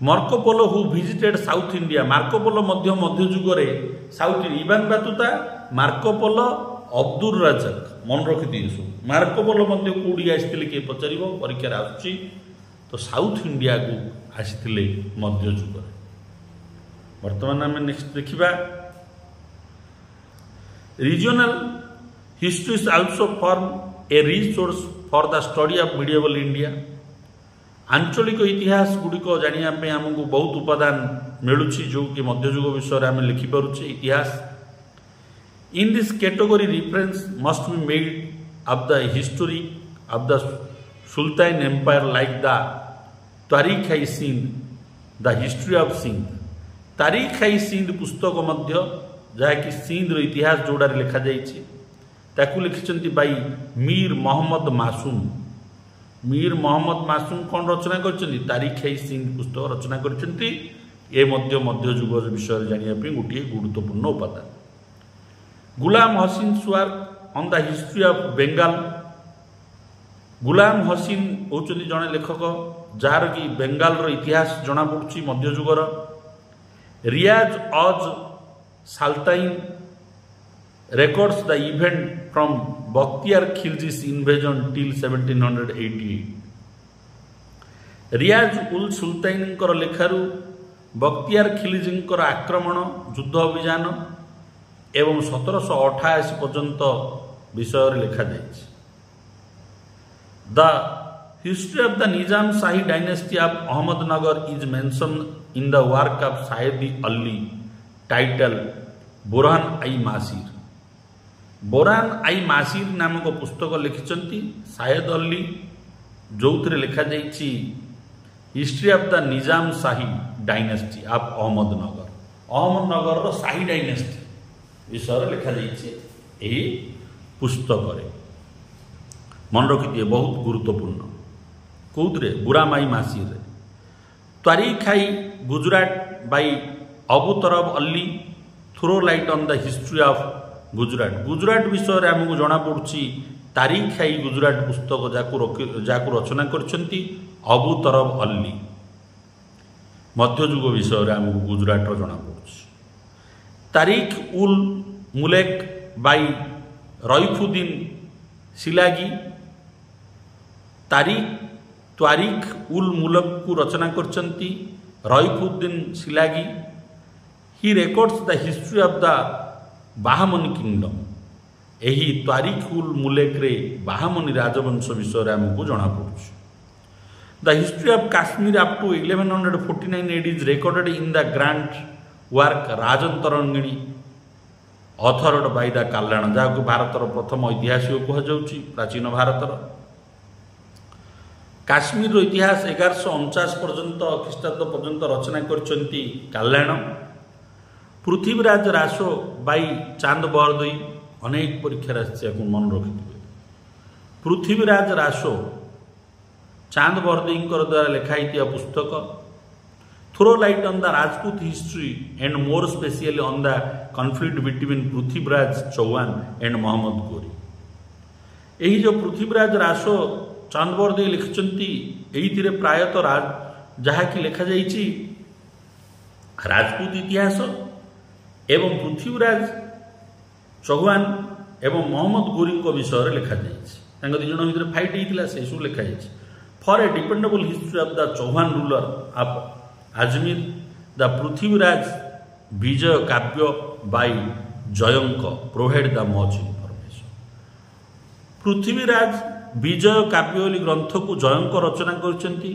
Marco Polo who visited South India, Marco Polo मध्य युगरे south Ibn Battuta Marco Polo Abdul Razzaq मन रखी सब मार्को पोलो कौड़ी आसते किए पचार परीक्षा आसुची तो साउथ इंडिया को आसते मध्य युग। बर्तमान आम नेक्स्ट देखा regional history is also form A resource for the study of medieval India. आंचलिक इतिहास गुड़िक जानापी आमको बहुत उपादान मिलूँ जो कि मध्ययुग विषय आम लिखिपे इतिहास। In this category, reference must be made of the history of the Sultan Empire like the Tarikh-i-Sindh, the history of Sindh. Tarikh-i-Sindh पुस्तक मध्य जहाँकि सिंध इतिहास जोड़ार लिखा जाइए ताकू लिखिंट बाई मीर मोहम्मद मासूम। मीर मोहम्मद मासूम कौन रचना कर तारिख-i-सिंध पुस्तक रचना कर मध्ययुग विषय जानापी गोटे गुरुत्वपूर्ण उपादान। Ghulam Husain work on the history of Bengal. Ghulam Husain होचंदी जड़े लेखक जार कि बेंगाल रो इतिहास जना पड़ुछि मध्ययुगर। रियाज अज साल्ताइन records the event from Bakhtiar Khilji's invasion till 1788. रियाज उल सुल्तान लेखारू बख्तियार खिलजी आक्रमण युद्ध अभियान एवं 1788 पर्यंत विषय लिखा जाए। The history of the Nizam Shahi dynasty of Ahmadnagar is mention in the work of Syed Ali title Burhan i Maasir. Burhan i Maasir नामक पुस्तक लिखिंट साहेद अली जो लिखा जाइए history of the Nizam Shahi dynasty of Ahmadnagar. Ahmadnagar Shahi dynasty विषय लिखा जाइए पुस्तक मन रखिए बहुत गुरुत्वपूर्ण कौन बुरामाई मासिर। तारिख-i Gujarat by Abu Turab Ali throw light on the history of Gujarat. Gujarat विषय आमको जना पड़ी तारिख-i गुजरात पुस्तक जाकू रचना करछंती अबू तरब अली। मध्ययुग विषय आमको गुजरात जना पड़ी। तारिख उल मुलेक बाई रईफुद्दीन सिलागी। त्वारिख उल मुल्क को रचना करचंती Rafiuddin Shirazi. He records the history of the Bahmani kingdom. यही त्वारिख उल मुल्क रे बाहामनी राजवंश विषय आमको जना पड़ुछ। The history of Kashmir up to 1149 AD is recorded in the grand work Rajatarangini authored by the Kalhana, जहाँ भारतर प्रथम ऐतिहासिक कहुच्छी प्राचीन भारतर। काश्मीर इतिहास 1149 पर्यंत ख्रीष्टाब्द पर्यंत रचना करचंती कल्याण। पृथ्वीराज रासो बाई चांद बरदई, अनेक परीक्षा को मन रखिथे। पृथ्वीराज रासो चांद बरदई द्वारा लिखाई पुस्तक throw light on the Rajput history and more specially on the conflict between Prithviraj Chauhan and Mohammed Ghori. यही जो पृथ्वीराज रासो चांद बरदई लिखिचंती एइथिरे प्रायतः जहाँकि लिखा जाइछि राजपूत इतिहास एवं पृथ्वीराज चौहान एवं मोहम्मद गोरी विषय लिखा जाइछि। दुई जन भितर फाइट होता से सब लिखा जाइछि। For a dependable history of the Chauhan ruler of Ajmer the Prithviraj Vijay Kavya by Jayanaka provide the much information. Prithviraj Vijay Kavya ग्रंथ को जयंक रचना करचंती,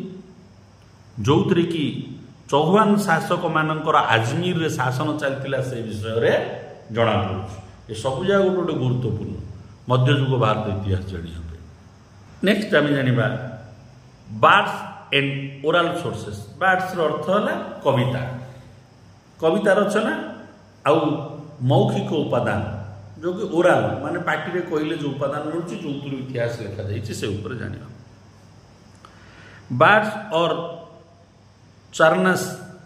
जोथरे कि चौहान शासक मानकर आजमीर रे शासन चलता से विषय रे जना पड़ुछ। ये सब जगह गोटे गुरुत्वपूर्ण मध्ययुग भारत इतिहास जानी। नेक्स्ट आम जाना bards and oral sources. Bards अर्थ है कविता, कविता रचना आउ मौखिक उपादान जो कि ओराल माने पार्टी रे कहले जो उपादान मिलुछि जो इतिहास लिखा जाइछि से ऊपर जानिबा। बार्ड्स और Charans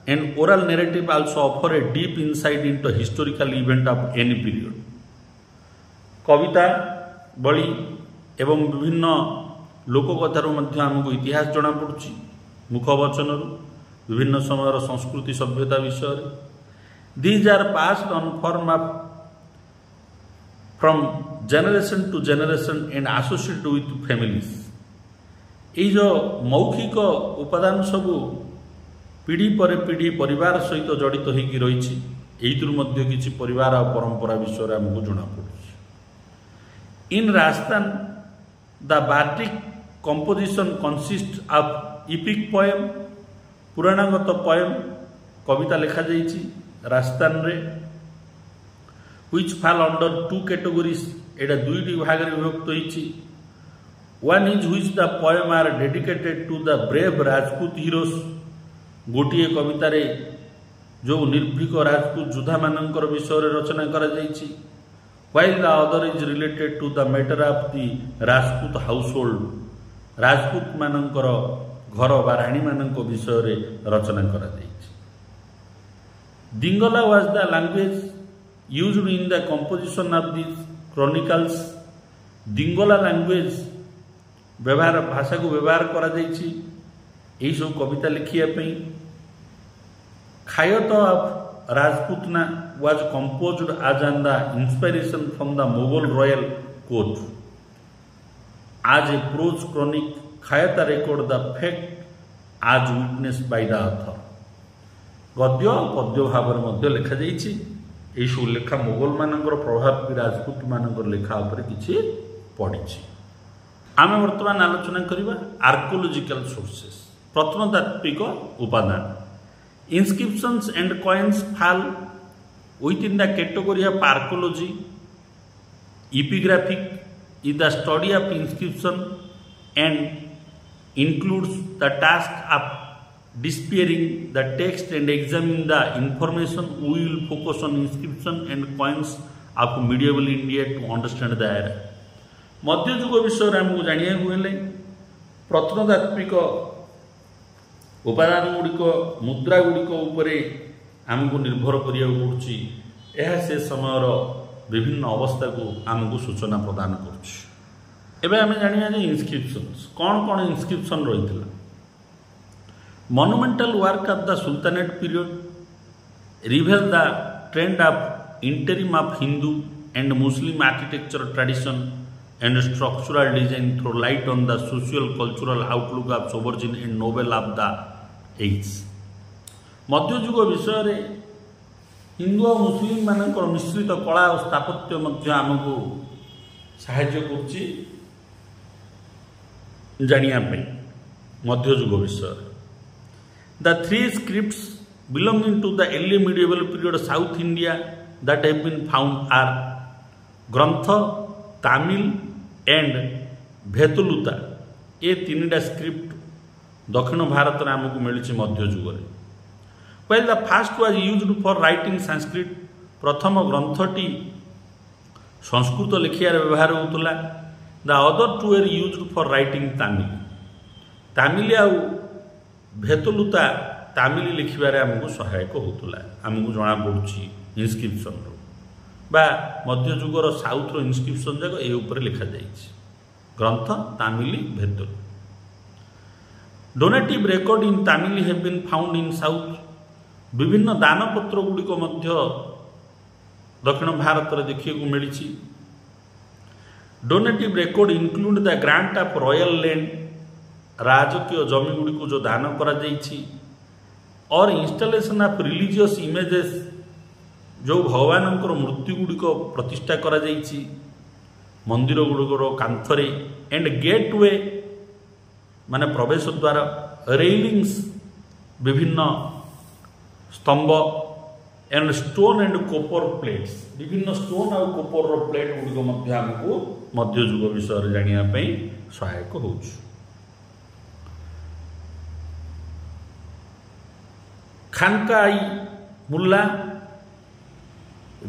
and oral narrative also offer a deep insight into historical event of any period. कविता बड़ी एवं विभिन्न लोककथार मध्य आमको इतिहास जना पड़ुछि, मुखवचन विभिन्न समय संस्कृति सभ्यता विषय। These are passed on form of from generation to generation and associated with families. ये जो मौखिक उपादान सबू पीढ़ी पर पीढ़ी परिवार सहित जड़ित होगी रही। किसी परिवार और परंपरा विषय आमको जना पड़ुछि। In Rajasthan the bardic composition consist of epic poem, पुराणागत पोएम कविता लिखा जाइछि राजस्थान रे, which fall under two categories. एटा दुईटी भाग रे विभक्त होइछि। One is which the poem are dedicated to the brave Rajput heroes. गोटे कविता रे जो निर्भीक राजपूत योद्धा मानकर विषय रचना करा जाइछि। While the other is related to the matter of the Rajput household. Rajput मानकर घर बा राणी मानक विषय रे रचना करा जाइछि। Dingala was the language used in the composition of this chronicles. Dingala language व्यवहार भाषा को व्यवहार करा जाइछि यही सब कविता लिखिया पई। Khyat of Rajputana was composed as an the inspiration from the Mughal royal court. As a prose chronic, Khayata record the fact as witnessed by the author. गद्य पद्य भाव में लिखा जाइछि। यही सब लेखा मुगल मानकर प्रभाव भी राजपूत मानकर लेखा उपरे किछि पड़िछि। आमे वर्तमान आलोचना करिबा आर्कोलॉजिकल सोर्सेस, प्रत्नतात्विक उपादान। Inscriptions and coins fall within the category of archaeology. Epigraphic is the study of inscription and includes the task of deciphering the text and examining the information. We will focus on inscription and coins of medieval India to understand the era. मध्ययुग विषय आमको जानिया हेले प्रत्नतात्विक उपादान गुड़िक मुद्रा गुड़िक उपरे आमको निर्भर करिया पड़ुछि। यह से समयर विभिन्न अवस्था को आमको सूचना प्रदान करुछि। एबे आमे जानिया जे इनस्क्रिप्शंस कौन कौन इनस्क्रिप्शन रहितला। Monumental work of the sultanate period reveal the trend of interim of Hindu and Muslim architecture tradition and structural design throw light on the social cultural outlook of sovereign and noble of the age. मध्ययुग विषय रे हिंदू और मुस्लिम मानकर मिश्रित कला और स्थापत्य मध्य आमको साहाय्य करुच्ची जानिया पे मध्ययुग विषय. The three scripts belonging to the early medieval period South India that have been found are Grantha, Tamil and Bhetuluta. ये तीनटा स्क्रिप्ट दक्षिण भारत में आमको मिली मध्ययुग. While the first was used for writing Sanskrit, प्रथम ग्रंथटी संस्कृत लिखियार व्यवहार होता. The other two were used for writing Tamil. तामिल आउ भेतलुता तामिल लिखिबारे आमको सहायक होता. आमको जना पड़ुछि इनस्क्रिप्शन रो बा मध्ययुगर साउथ रो इनस्क्रिप्शन जाक ए ऊपर लिखा जाइछि. ग्रंथ तामिल भेतल. Donative record in Tamil have been found in south. विभिन्न दानपत्र गुड़िक दक्षिण भारत में देखा मिली. Donative record include the grant of royal land. राजकीय जमी गुड़ी को जो दान करा जाइछि और इंस्टॉलेशन ऑफ रिलीजियस इमेजेस जो भगवान मूर्ति गुड़िक प्रतिष्ठा करा जाइछि मंदिर गुड़िकर कांथरे. एंड गेटवे माने प्रवेश द्वार. रेलिंग्स विभिन्न स्तंभ and stone and copper plates. विभिन्न स्टोन और कोपर प्लेट गुड़िक आमको मध्ययुग विषय जानापी सहायक हो. खानका-ई मुल्ला,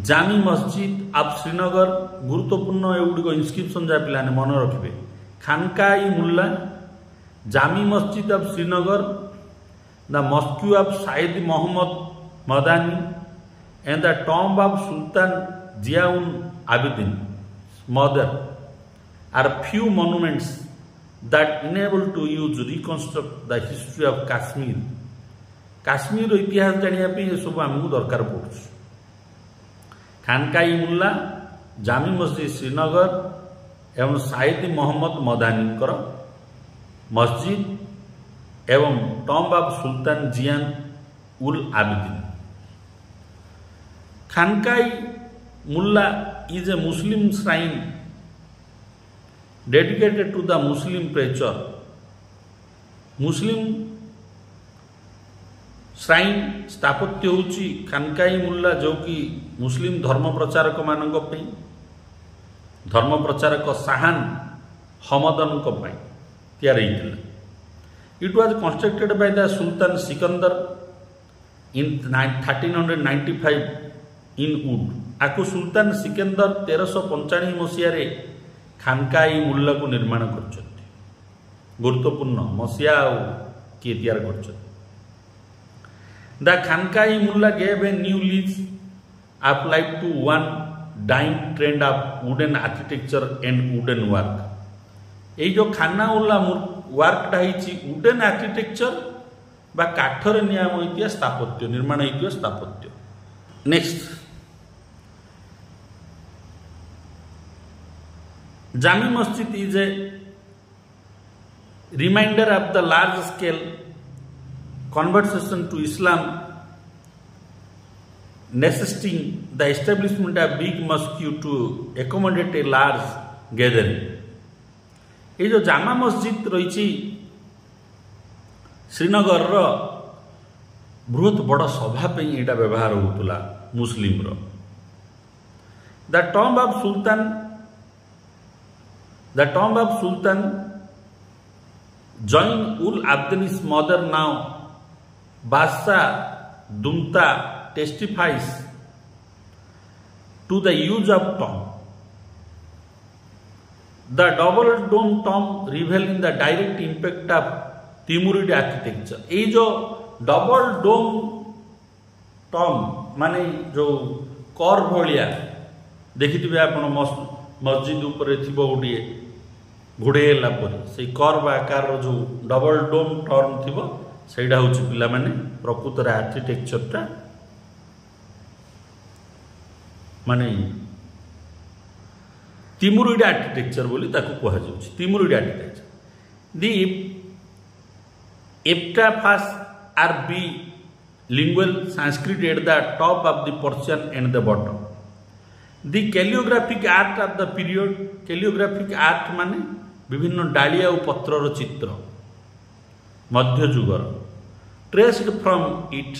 जामी मस्जिद ऑफ श्रीनगर. गुरुत्वपूर्ण एगुड़िक इनस्क्रिप्शन जहाँ पिलाने मन रखिए. खानका-ई मुल्ला, जामी मस्जिद of Srinagar, the mosque of Sayyid Muhammad Madani and the tomb of Sultan Ziaul Abidin's mother are few monuments that enable to use reconstruct the history of Kashmir. Kashmir इतिहास जानापी ये सब आमको दरकार पड़े. खानका-ई मुल्ला, जामी मस्जिद श्रीनगर एवं साइद मोहम्मद मदानी मस्जिद एवं tomb of sultan Zain ul Abidin. खानका-ई Mulla is a Muslim shrine dedicated to the Muslim preacher. Muslim shrine स्थापत्य होची खानका-ई मुल्ला जो कि मुस्लिम धर्म प्रचारक मानक पई धर्म प्रचारक शाहान हमदन को पई तैयार होइतिला. It was constructed by the Sultan Sikandar in 1395 in wood. आकु सुल्तान सिकंदर 1395 मसीह खानका-ई मुल्ला को निर्माण कर. गुरुत्वपूर्ण मसीहा किए तैयार कर. The Khanka-ई Mulla gave a new lease of life to one dying trend of wooden architecture and wooden work. ये जो खाना उल्ला वर्कटा है वुडन आर्किटेक्चर बा काठर नियम होइतिया स्थापत्य निर्माण होइतिया स्थापत्य. Next Jami Masjid is a reminder of the large scale conversion to Islam necessitating the establishment of big mosque to accommodate a large gathering. ये जो जामा मस्जिद रही श्रीनगर बृहत बड़ सभा पे यहाँ व्यवहार होता मुस्लिम रो. The tomb of sultan Zain ul आब्दीन's mother now Basha Dumta testifies to the use of tomb. The double dome tomb revealing the direct impact of Timurid architecture. ये जो डबल डोम टॉम्ब माने जो कर भलिया देखिथिबे आपण मस्जिद ऊपर थिबो गोटे घोड़ेला पर से कर आकार जो डबल डोम टर्म थिबो सेटा हूँ पिला माने प्रकृतर आर्किटेक्चरटा माने तिमुरिड आर्किटेक्चर बोली ताकू कहा जाउछि Timurid architecture the epitaphs are बी lingual Sanskrit at the top of the Persian and the bottom. The calligraphic art of the period, calligraphic art माने विभिन्न डालिया और पत्रर चित्र मध्ययुगर ट्रेस्ड फ्रॉम इट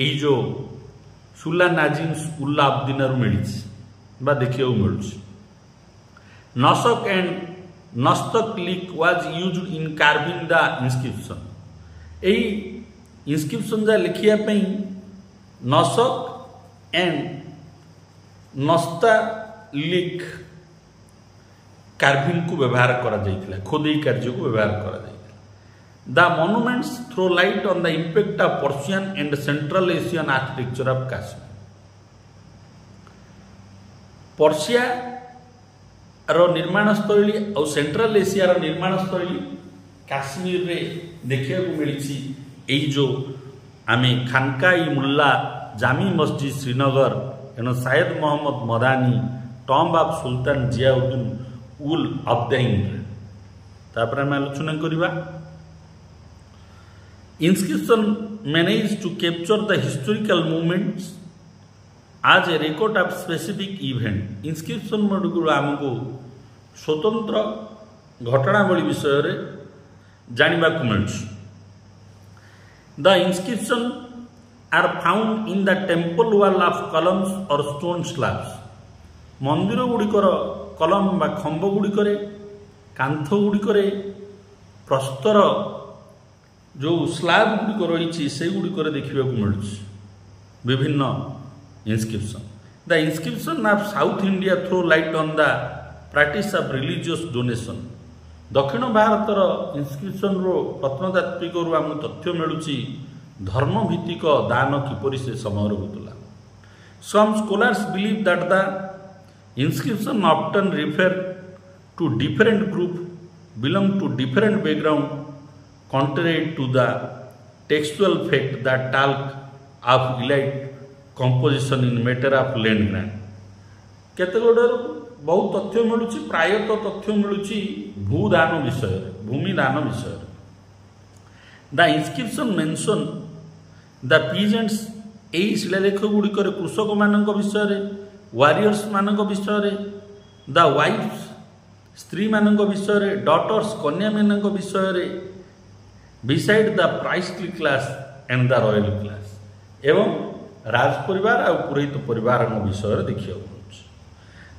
ए जो सुला नाजिम्स उल्ला अब्दिनारू मिली बा देखिए मिलूँ Naskh and Nastaliq was used in carving the inscription यही इनस्क्रिप्शन जा लिखिया नसक एंड नस्ता लिक कार्विंग को व्यवहार करा जाइथिला खोदई कार्य को व्यवहार करा जाइथिला the monuments throw light on the impact of Persian and Central Asian architecture of Kashmir Persia रो निर्माण स्थली और सेंट्रल एशिया रो निर्माण स्थली काश्मीर रे देखिया को मिली यही जो आमे खानकाई मुल्ला जामी मस्जिद श्रीनगर एवं Syed Muhammad Madani tomb of sultan Ziauddin ul Abidin तापर आम आलोचना करवा inscription manage to capture the historical movements as a record of specific event inscription आमको स्वतंत्र घटनावली विषय जानवा मिलूँ The inscription are found in the temple wall of columns or stone slabs. मंदिर गुड़िकर कलम बा खंब गुड़िकर कांथ गुड़िकर प्रस्तर जो स्लाब गुड़िक रही से गुड़िकर देखा मिलूँ विभिन्न inscription the inscription of South India throw light on the practice of religious donation दक्षिण भारतर इनस्क्रिप्शन रो प्रत्नतात्विक आम तथ्य मिलूँ धर्म भित्तिक दान किपरि से समय होता some scholars believe that the inscription often refer to different group belong to different background contrary to the textual fact that talk of elite composition in matter of land grant केते बहुत तथ्य मिलूँ प्रायतः तथ्य मिलूँ भूदान विषय भूमि दान विषय द इनस्क्रिप्शन मेंशन द पीजेंट्स यही शिलालेख गुड़िक कृषक मान विषय वारियर्स मान विषय द वाइफ्स स्त्री मान विषय डॉटर्स कन्या मान विषय beside the priestly class and the royal class एवं राज परिवार और पुरोहित परिवार विषय देखा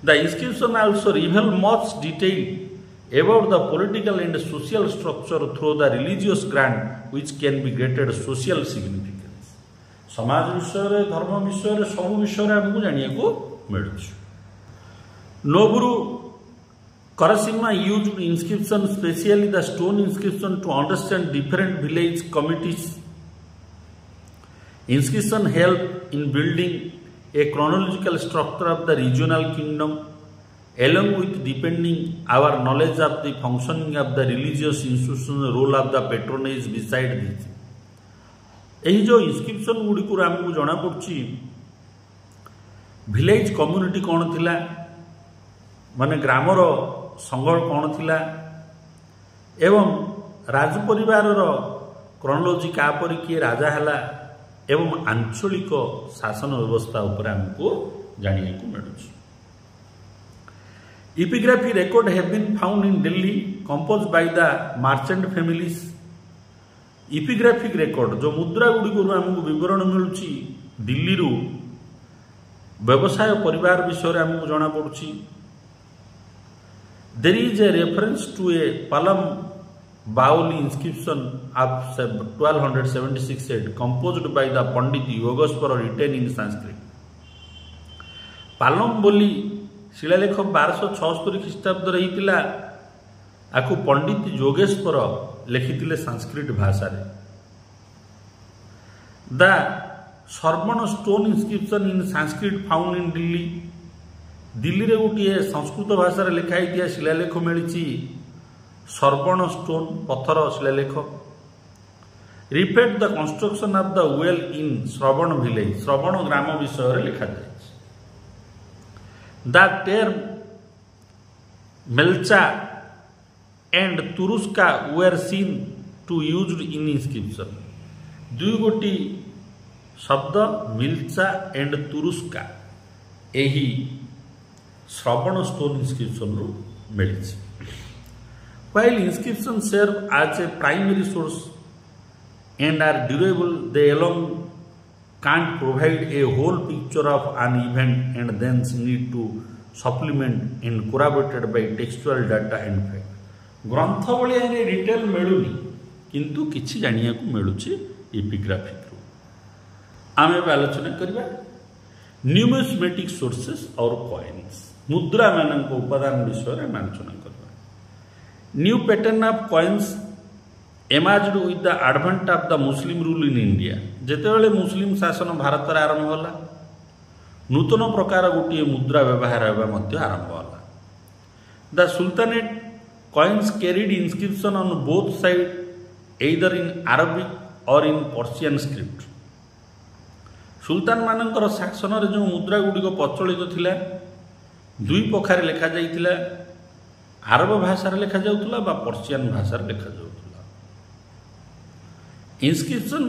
The inscription also reveal much detail about the political and social structure through the religious grant which can be graded social significance. समाज विषय धर्म विषय सब विषय आमको जानिया को मिलुछ नोबुरु Karasimha used inscription, especially the stone inscription, to understand different village communities. Inscription help in building a chronological structure of the regional kingdom, along with depending our knowledge of the functioning of the religious institution, role of the patronage beside this. यही जो inscription गुड़िक आमको जना पड़ी village community कौन थिला माने grammar संगल कौन थिला एवं राज परिवार क्रोनोलॉजी कापरी किए राजा हैला एवं आंचलिक शासन व्यवस्था उपर आमको जानिया को मिलूँ epigraphy record have been found in Delhi compose by the merchant families epigraphic record जो मुद्रा गुड़िक आमको विवरण मिलूँ दिल्ली रु व्यवसाय परिवार विषय आमको जना पड़ी there is a reference to a Palam baoli inscription of 1276 AD composed by the Pandit Yogeswara written in Sanskrit. Palam बोली शिलालेख 1276 ख्रीष्टाब्द रही आकु पंडित योगेश्वर लिखिथिले संस्कृत भाषा रे the Sarvan stone inscription in Sanskrit found in Delhi Delhi रे गोटे संस्कृत भाषा रे लिखाई शिलालेख मिली सर्वण स्टोन पत्थर शिलालेख repeat the construction of the well in Shravan village Shravan ग्राम विषय लिखा जाए the term Melcha and Turuska were seen to used in inscription. दुई गोटी शब्द मिल्चा एंड तुरुस्का यही श्रवण स्टोन इंस्क्रिप्शन रू मिली. While inscriptions serve as a primary source and are durable, they alone can't provide a whole picture of an event and thence need to supplement and corroborated by textual data and fact. ग्रंथ भलिया detail मिलूनी किंतु किछि जानिया को मिलुछि epigraphic रू. आमे आलोचना करबा numismatic sources और कॉइन्स मुद्रा मानक उपादान विषय रे आलोचना करबा. New pattern of coins emerged with the advent of the Muslim rule in India. जेतेबेले मुस्लिम शासन भारत रे आरंभ होला नूतन प्रकार गोटे मुद्रा व्यवहार होगा मध्य आरंभ होला. The sultanate coins carried inscription on both side either in Arabic और इन पर्शियन स्क्रिप्ट. सुल्तान मानकर शासन रे जो मुद्रा गुड़िक प्रचलित थिला दुई पखारे लेखा जाइथिला. आरब भाषा लेखा जाउथला बा पर्शियन भाषा लेखा जाउथला. Inscription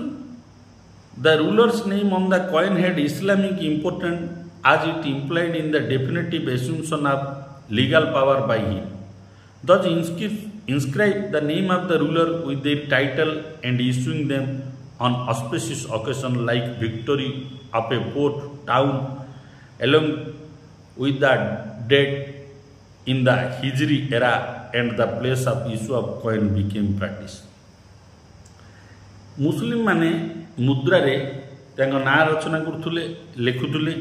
the rulers name on the coin had Islamic important as it implied in the definitive assumption of legal power by him. Thus inscribe the name of the ruler with their title and issuing them on auspicious occasion like victory of a port town along with the date in the Hijri era and the place of issue of coin became practice. मुस्लिम माने मुद्रा रे तांको ना रचना करथुले लेखुथुले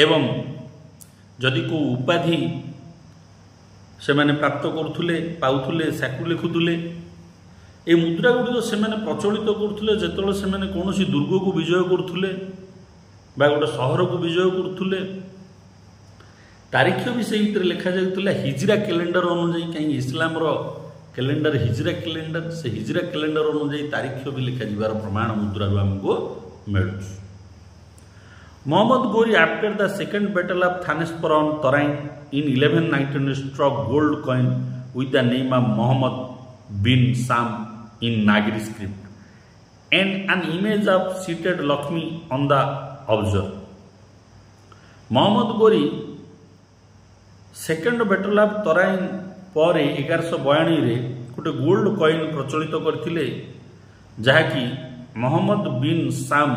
एवं जदि को उपाधि से माने प्राप्त करुथुले पाउथुले साकु लिखुथुले. ए मुद्रा गुडी से माने प्रचलित करुथुले जेतले से माने कोनोसी दुर्ग को विजय करुथुले बा गोटे सहर को विजय करुथुले. तारीख भी से लिखा जाउथुला हिजरा कैलेंडर अनुसार. कहीं इस्लाम रो कैलेंडर हिजरा कैलेंडर से हिजरा कैलेंडर अनुसार तारीख भी लिखा जीवार प्रमाण मुद्रा हमको मिलू. Muhammad Ghori after the second battle of Thanesar on Tarain in 1119 struck gold coin with the name of Muhammad bin Sam in Nagari script and an image of seated Lakshmi on the obverse. Mohammed Ghori second battle of Tarain पर 1192 रे गोटे gold coin प्रचलित करथिले जहाँकि मोहम्मद बिन साम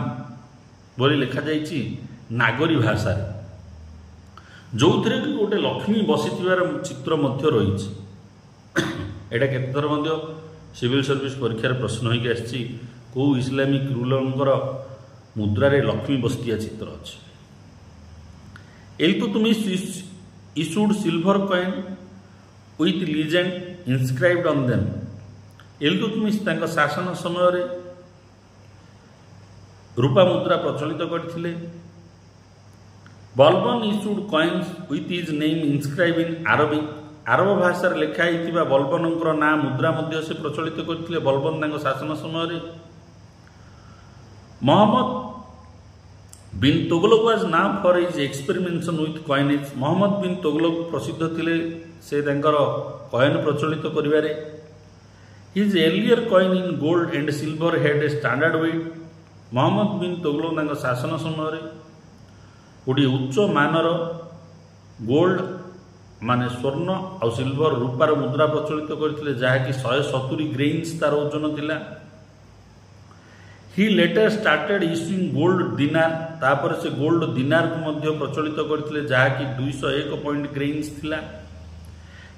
बोली लिखा जाइछि नागरी भाषा जो थे कि गोटे लक्ष्मी बसीथिबार चित्र मध्य रही. एटा केतथर मध्य सिविल सर्विस परीक्षा प्रश्न होइक आछि को इस्लामिक रूलरंकर मुद्रा रे लक्ष्मी बसतिया चित्र अछि. Iltutmish issued silver coin with legend inscribed on them. Iltutmish तांका शासन समय रे रूपा मुद्रा प्रचलित करथिले. Balban issued coins with his name inscribed in Arabic. आरब भाषा लेखा होइतिबा बलबनकर ना मुद्रा मध्य से प्रचलित करथिले बलबन तांका शासन समय रे. Muhammad bin Tughlaq was known for his experimentation with coinage. Muhammad bin Tughlaq प्रसिद्ध थिले से तांकर कॉइन प्रचलित करिवारे. His earlier coin in gold and silver had a standard weight. Muhammad bin Tughlaq तांकर शासन समय रे गोटे उच्च मानर गोल्ड माने स्वर्ण और सिल्वर रूपार मुद्रा प्रचलित करथिले जहाँकि 170 ग्रेन्स तार ओजन थिला. ही लेटर स्टार्टेड इश्यूइंग गोल्ड दिनार. तापर से गोल्ड दिनार को मध्य प्रचलित करथिले जहाँकि 201 पॉइंट ग्रेन्स थिला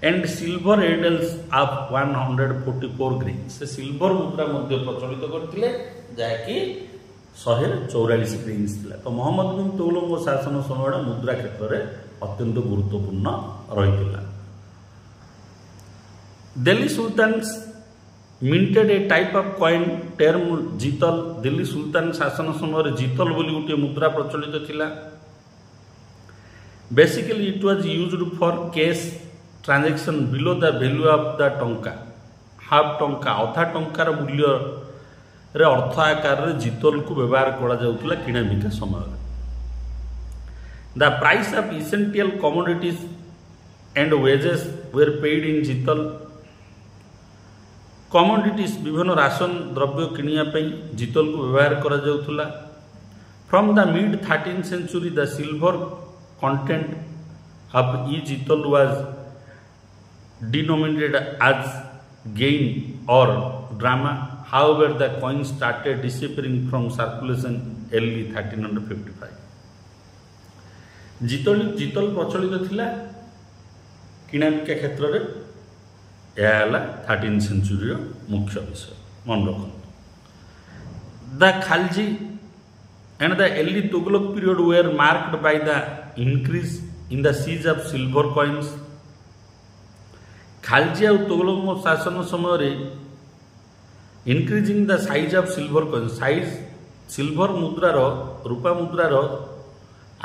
and silver idols of 144 grains. से सिल्वर मुद्रा मध्य प्रचलित करथिले जहाँकि 144 ग्रेन्स थिला. तो मोहम्मद बिन तुगलक शासन समय मुद्रा क्षेत्र में अत्यंत गुरुत्वपूर्ण रही. Delhi sultans minted a type of coin term jital. Delhi सुल्तान शासन समय जीतल बोली गोटे मुद्रा प्रचलित थिला. Basically it was used for cash transaction below the value of the टंका. हाफ टंका अधा टंकार मूल्य रे अर्थ आकार रे जीतल को व्यवहार करा जाउथला किणा बिका समय. The price of essential commodities and wages were paid in Jital. Commodities विभिन्न राशन द्रव्य किनिया पई जितल को व्यवहार करा जाउथुला. From the mid 13th century the silver content of each jital was denominated as gain or drama. However, the coins started disappearing from circulation early 1355. जितल प्रचलित थिला किना बिका क्षेत्र रे यह 13th century मुख्य विषय मन रखु. The Khalji and the early Tughlaq period were marked by the increase in the size of silver coins. Khalji और तुगलक शासन समय रे increasing the size of silver coins, size silver मुद्रा रो रूपा मुद्रा रो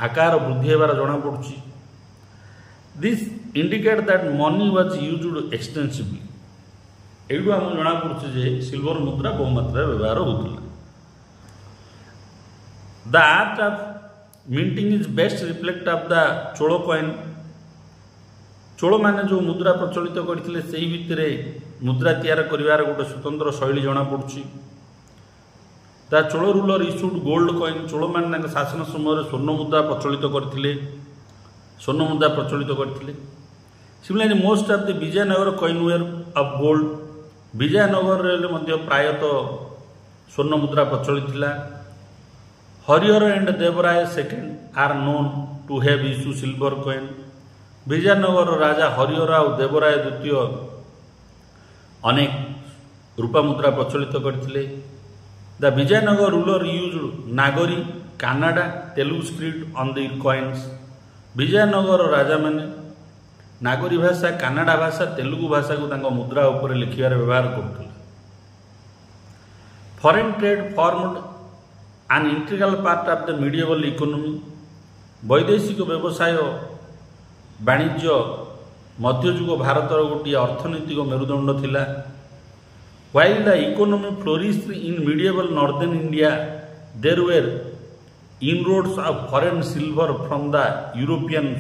आकार वृद्धि हेबार जणा पड़ुची. This indicate that money was used extensively. एडु हम जणा पड़ुची जे सिल्वर मुद्रा बहु मात्रा व्यवहार होतला. The art of minting is best reflect of the Cholo coin. Chola माने जो मुद्रा प्रचलित करथिले सेही भितरे मुद्रा तैयार करिवार गोटे स्वतंत्र शैली जणा पड़ुची. The Chola ruler issued gold coin. Chola माने शासन समय स्वर्ण मुद्रा प्रचलित करथिले. स्वर्ण मुद्रा प्रचलित करथिले. Similarly most of the Vijayanagar coin were of gold. Vijayanagar रे मध्ये प्रायतः स्वर्ण मुद्रा प्रचलित थिला. Harihara and Devaraya second are known to have issue silver coin. Vijayanagar राजा हरिहर और देवराय द्वितीय अनेक रूपा मुद्रा प्रचलित करथिले. The Vijayanagar ruler used Nagari, Kannada, Telugu script on the coins. Vijayanagar राजा माने नागरी भाषा, कानाडा भाषा, तेलुगु भाषा को तांको मुद्रा ऊपर लिखिबार व्यवहार करथिले. Foreign trade formed an integral part of the medieval economy. वैदेशिक व्यवसाय वाणिज्य मध्ययुग भारतर गोटे अर्थनैतिक मेरुदंड थिला. While the economy flourished in medieval northern India, there were inroads of foreign silver from the European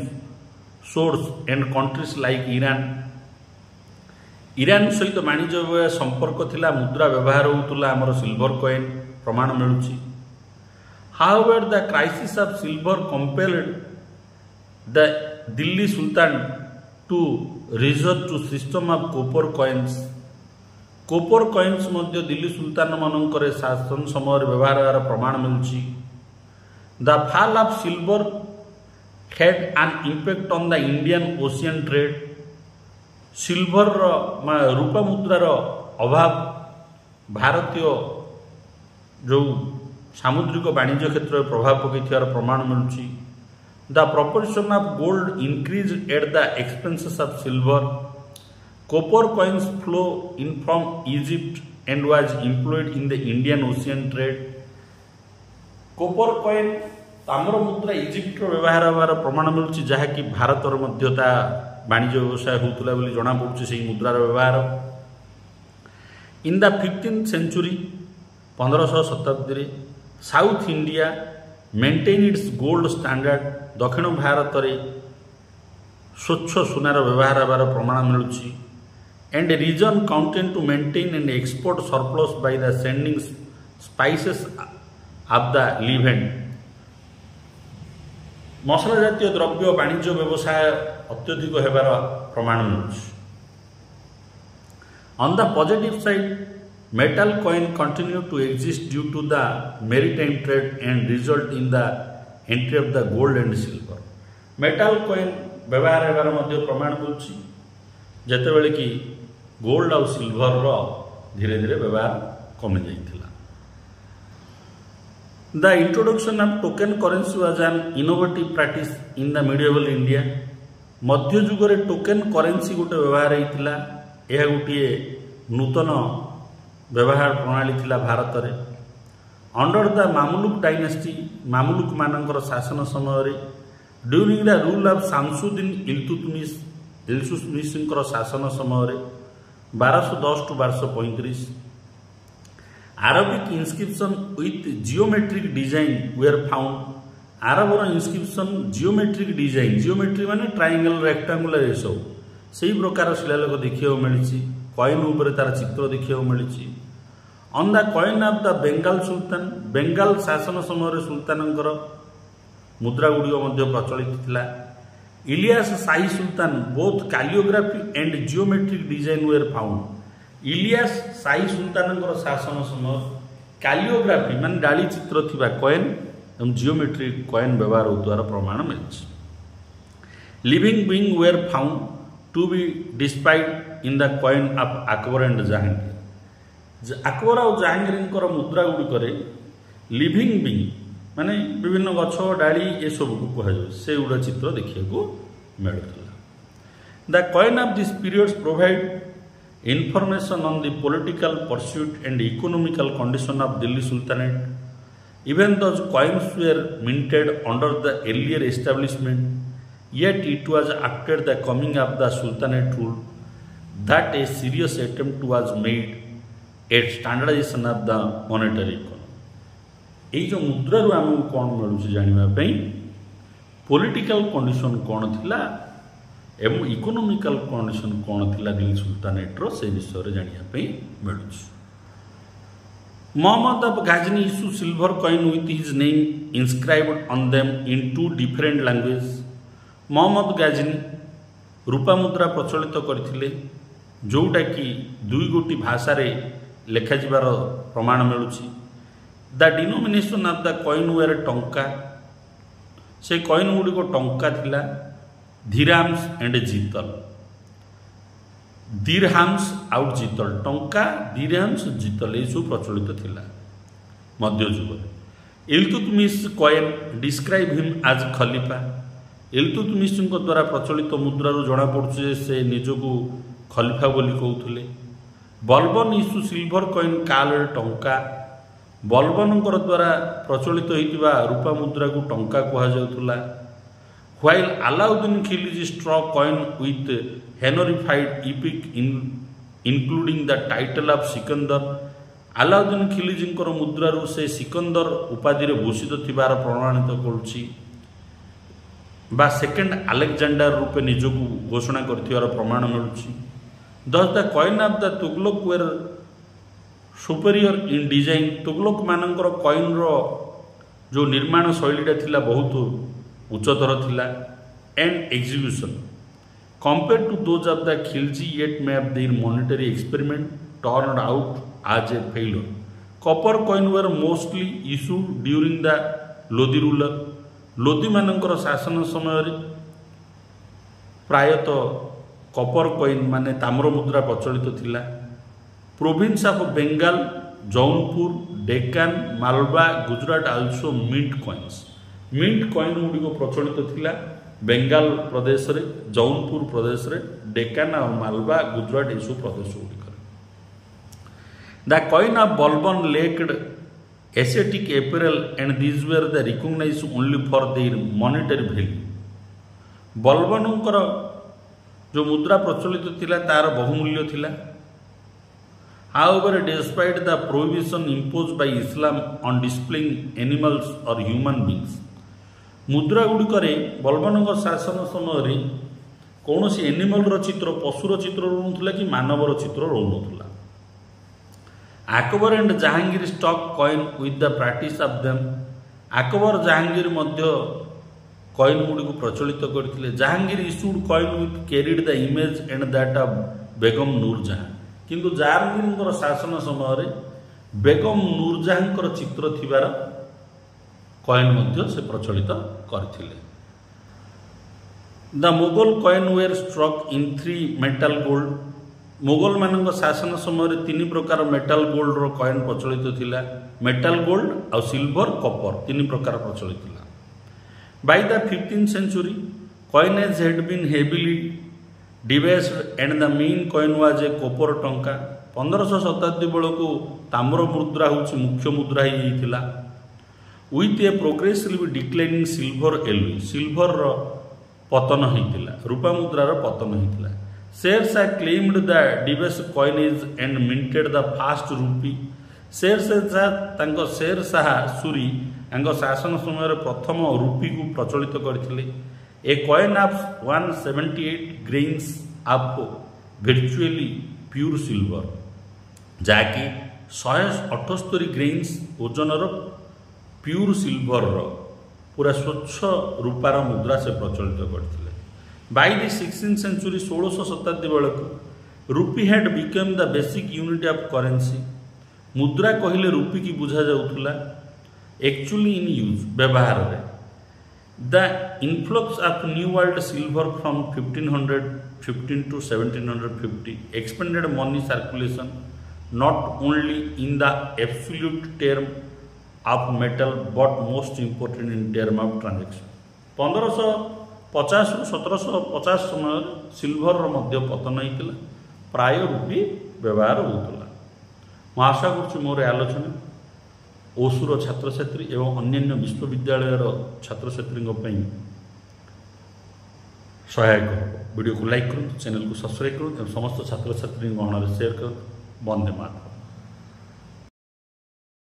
source and countries like Iran. Iran सहित वाणिज्य संपर्क थिला. मुद्रा व्यवहार होतुला. हमर सिल्वर कॉइन प्रमाण मिलुची. However, the crisis of silver compelled the Delhi Sultan to resort to system of copper coins. Copper coins मध्य दिल्ली सुल्तान मानकर शासन समय व्यवहार प्रमाण मिलुची. The fall of silver had an impact on the Indian Ocean trade. Silver रूपा मुद्रार अभाव भारतीय जो सामुद्रिक वाणिज्य क्षेत्र में प्रभाव पकड़ प्रमाण मिलुची. The proportion of gold increase at the expenses of silver. Copper coins flow in from Egypt and was employed in the Indian Ocean trade. Copper coin ताम्र मुद्रा इजिप्ट व्यवहार होवार प्रमाण मिलुची, जहाँकि भारतर मध्यता वाणिज्य व्यवसाय होतुला बोली जणा पड़ुची सेही मुद्रार व्यवहार. इन द 15th century 1500 शताब्दी रे South India maintain its gold standard. दक्षिण भारत में स्वच्छ सुनार व्यवहार होवार प्रमाण मिलुची. And reason counted to maintain and export surplus by the sending spices of the Levant. मसला जातीय द्रव्य वाणिज्य व्यवसाय अत्यधिक होबार प्रमाण मिलुची. On the positive side, metal coin continue to exist due to the maritime trade and result in the entry of the gold and silver. metal coin व्यवहार होबार मध्य प्रमाण मिलुची, जेते बेले कि गोल्ड और सिल्वर रो धीरे धीरे व्यवहार कमी जाइथिला. The introduction of token currency was an innovative practice in the medieval India. मध्य युग रे टोकन करेन्सी गोटे व्यवहार होइतिला. यह गोटे नूतन व्यवहार प्रणाली थिला भारत रे. अंडर द मामुलुक डायनेस्टी, मामुलुक मानकर शासन समय रे during the rule of Shamsuddin Iltutmish शासन समय रे 1210 to 1235 Arabic inscription with geometric design were found आरबर इनस्क्रिप्शन जियोमेट्रिक डिजाइन जियोमेट्री माने ट्रायंगल रेक्टांगुलर ये सब से प्रकार शिलालेख देखा मिली कॉइन उपर तार चित्र देखा मिली on the coin of the Bengal sultan Bengal शासन समय सुल्तानंकर मुद्रा गुड़िक प्रचलित थिला Ilyas Shahi sultan both calligraphy and geometric design were found Ilyas Shahi सुल्तानंकर शासन समय कैलियोग्राफी मान डाली चित्र थिबा कॉइन एवं जियोमेट्रिक कॉइन व्यवहार होतार प्रमाण मिली living being were found to be depicted in the coin of Akbar and Jahangir Akbar और जहांगीर मुद्रा गुड़िक लिविंग बीइंग माने विभिन्न गछ डाली ये सब को कह से गुड़ा चित्र देखा मिलूला the coin of this periods provide information on the political pursuit and economical condition of Delhi sultanate even those coins were minted under the earlier establishment yet it was after the coming of the sultanate rule that a serious attempt was made at standardization of the monetary economy यही जो मुद्रा आमको कौन मिलूँ जानापी political condition कौन थिला एवं economical condition कौन थिला दिल्ली सुल्तानेट्र से विषय जानापी मिलूँ Muhammad of Ghazni issue silver coin with his name inscribed on them in 2 different language Muhammad Ghazni रूपा मुद्रा प्रचलित करथिले जोटा कि 2 गोटी भाषा रे लेखा जिबार प्रमाण मिलुछि the denomination of the coin were tanka से कॉइन गुड़िक टंका थिला धीराम्स एंड जीतल दीरहाम्स आउट जीतल टंका दीरहाम्स जीतल ये सब प्रचलित थिला मध्ययुग इल्तुतमिश कॉइन डिस्क्राइब हिम आज खलीफा इल्तुतमिश द्वारा प्रचलित मुद्रारू जना पड़ुचे से निजको खलीफा बोली कहते बलबन इशू सिल्वर कॉइन काल टंका बलबनकर द्वारा प्रचलित होता रूपा मुद्रा को टंका कहुला while Alauddin Khilji struck coin with honorific epic including the title of Sikandar Alauddin Khilji मुद्रारू से सिकंदर उपाधि भूषित थिबार प्रमाणित करुछि बा सेकेंड अलेक्जेंडर रूपे निजको घोषणा कर प्रमाण मिलुछि दस the coin of the Tughlaq were superior in design Tughlaq मानकर कॉइन रो जो निर्माण शैलीटा थिला बहुत उच्चतर थिला and execution compare to those of the Khilji yet map their monetary experiment turned out as a failure copper coin were mostly issued during the Lodi ruler Lodi मानकर शासन समय प्रायतः कॉपर कॉइन माने ताम्र मुद्रा प्रचलित थिला province of Bengal Jaunpur Deccan Malwa Gujarat also mint coin गुड़िक प्रचलित थिला बेंगाल प्रदेश रे जौनपुर प्रदेश रे डेक्कन और मालवा गुजरात यू प्रदेश गुड़िक the coin of Balban lacked ascetic apparel and these were the recognise only for their monetary value बलबनकर जो मुद्रा प्रचलित थिला तार बहुमूल्य थिला However, despite the prohibition imposed by Islam on displaying animals or human beings, मुद्रा गुड़िक बलबन शासन समय कौन सी एनिमल चित्र पशुर चित्र रोला कि मानवर चित्र रोला Akbar and Jahangir struck coin with the practice of them Akbar Jahangir coin गुड़ी को प्रचलित करते Jahangir issued coin with carried the image and that of Begum Nurjahan किंतु जहांगीर शासन समय बेगम नूरजहां चित्र थिबार कॉइन से प्रचलित करथिले the Mughal coin were struck in 3 metal gold Mughal मान शासन समय 3 प्रकार मेटल गोल्ड रो कॉइन प्रचलित थिला मेटल गोल्ड और सिल्वर कॉपर 3 प्रकार प्रचलित थिला by the 15th century coinage had been heavily debased and the main coin was a copper tanka 1500 शताब्दी बेलू ताम्र मुद्रा हूँ मुख्य मुद्रा ही with a progressive declining silver alloy silver पतन होता रूपा मुद्रार पतन होता शेयर्स are claimed the debase coinage and minted the first rupee Sher Shah Suri शासन समय प्रथम रूपी को प्रचलित करथिले। A coin of 178 grains of virtually pure silver जहाँकि 178 ग्रेन्स ओजनर प्योर सिल्वर पूरा स्वच्छ रूपार मुद्रा से प्रचलित करथिले। बाय द 16th सेंचुरी 16 शताब्दी बेलू रूपी had become the basic unit of currency. मुद्रा कहले रूपी की बुझा जाउथुला एक्चुअली इन यूज व्यवहार रे। The influx of new world silver from 1515 to 1750 expanded money circulation not only in the absolute term of metal but most important in term of transaction। 1550 ରୁ 1750 समय silver मध्य पतन होता प्राय रूपी व्यवहार होता। मैं आशा करुँ मोर आलोचना ओसूर छात्र छात्री एवं अन्य विश्वविद्यालय छात्र छात्री सहायक वीडियो को लाइक करूँ, चैनल को सब्सक्राइब करूँ, समस्त छात्र छात्री गहन शेयर करूँ। वंदे मातरम।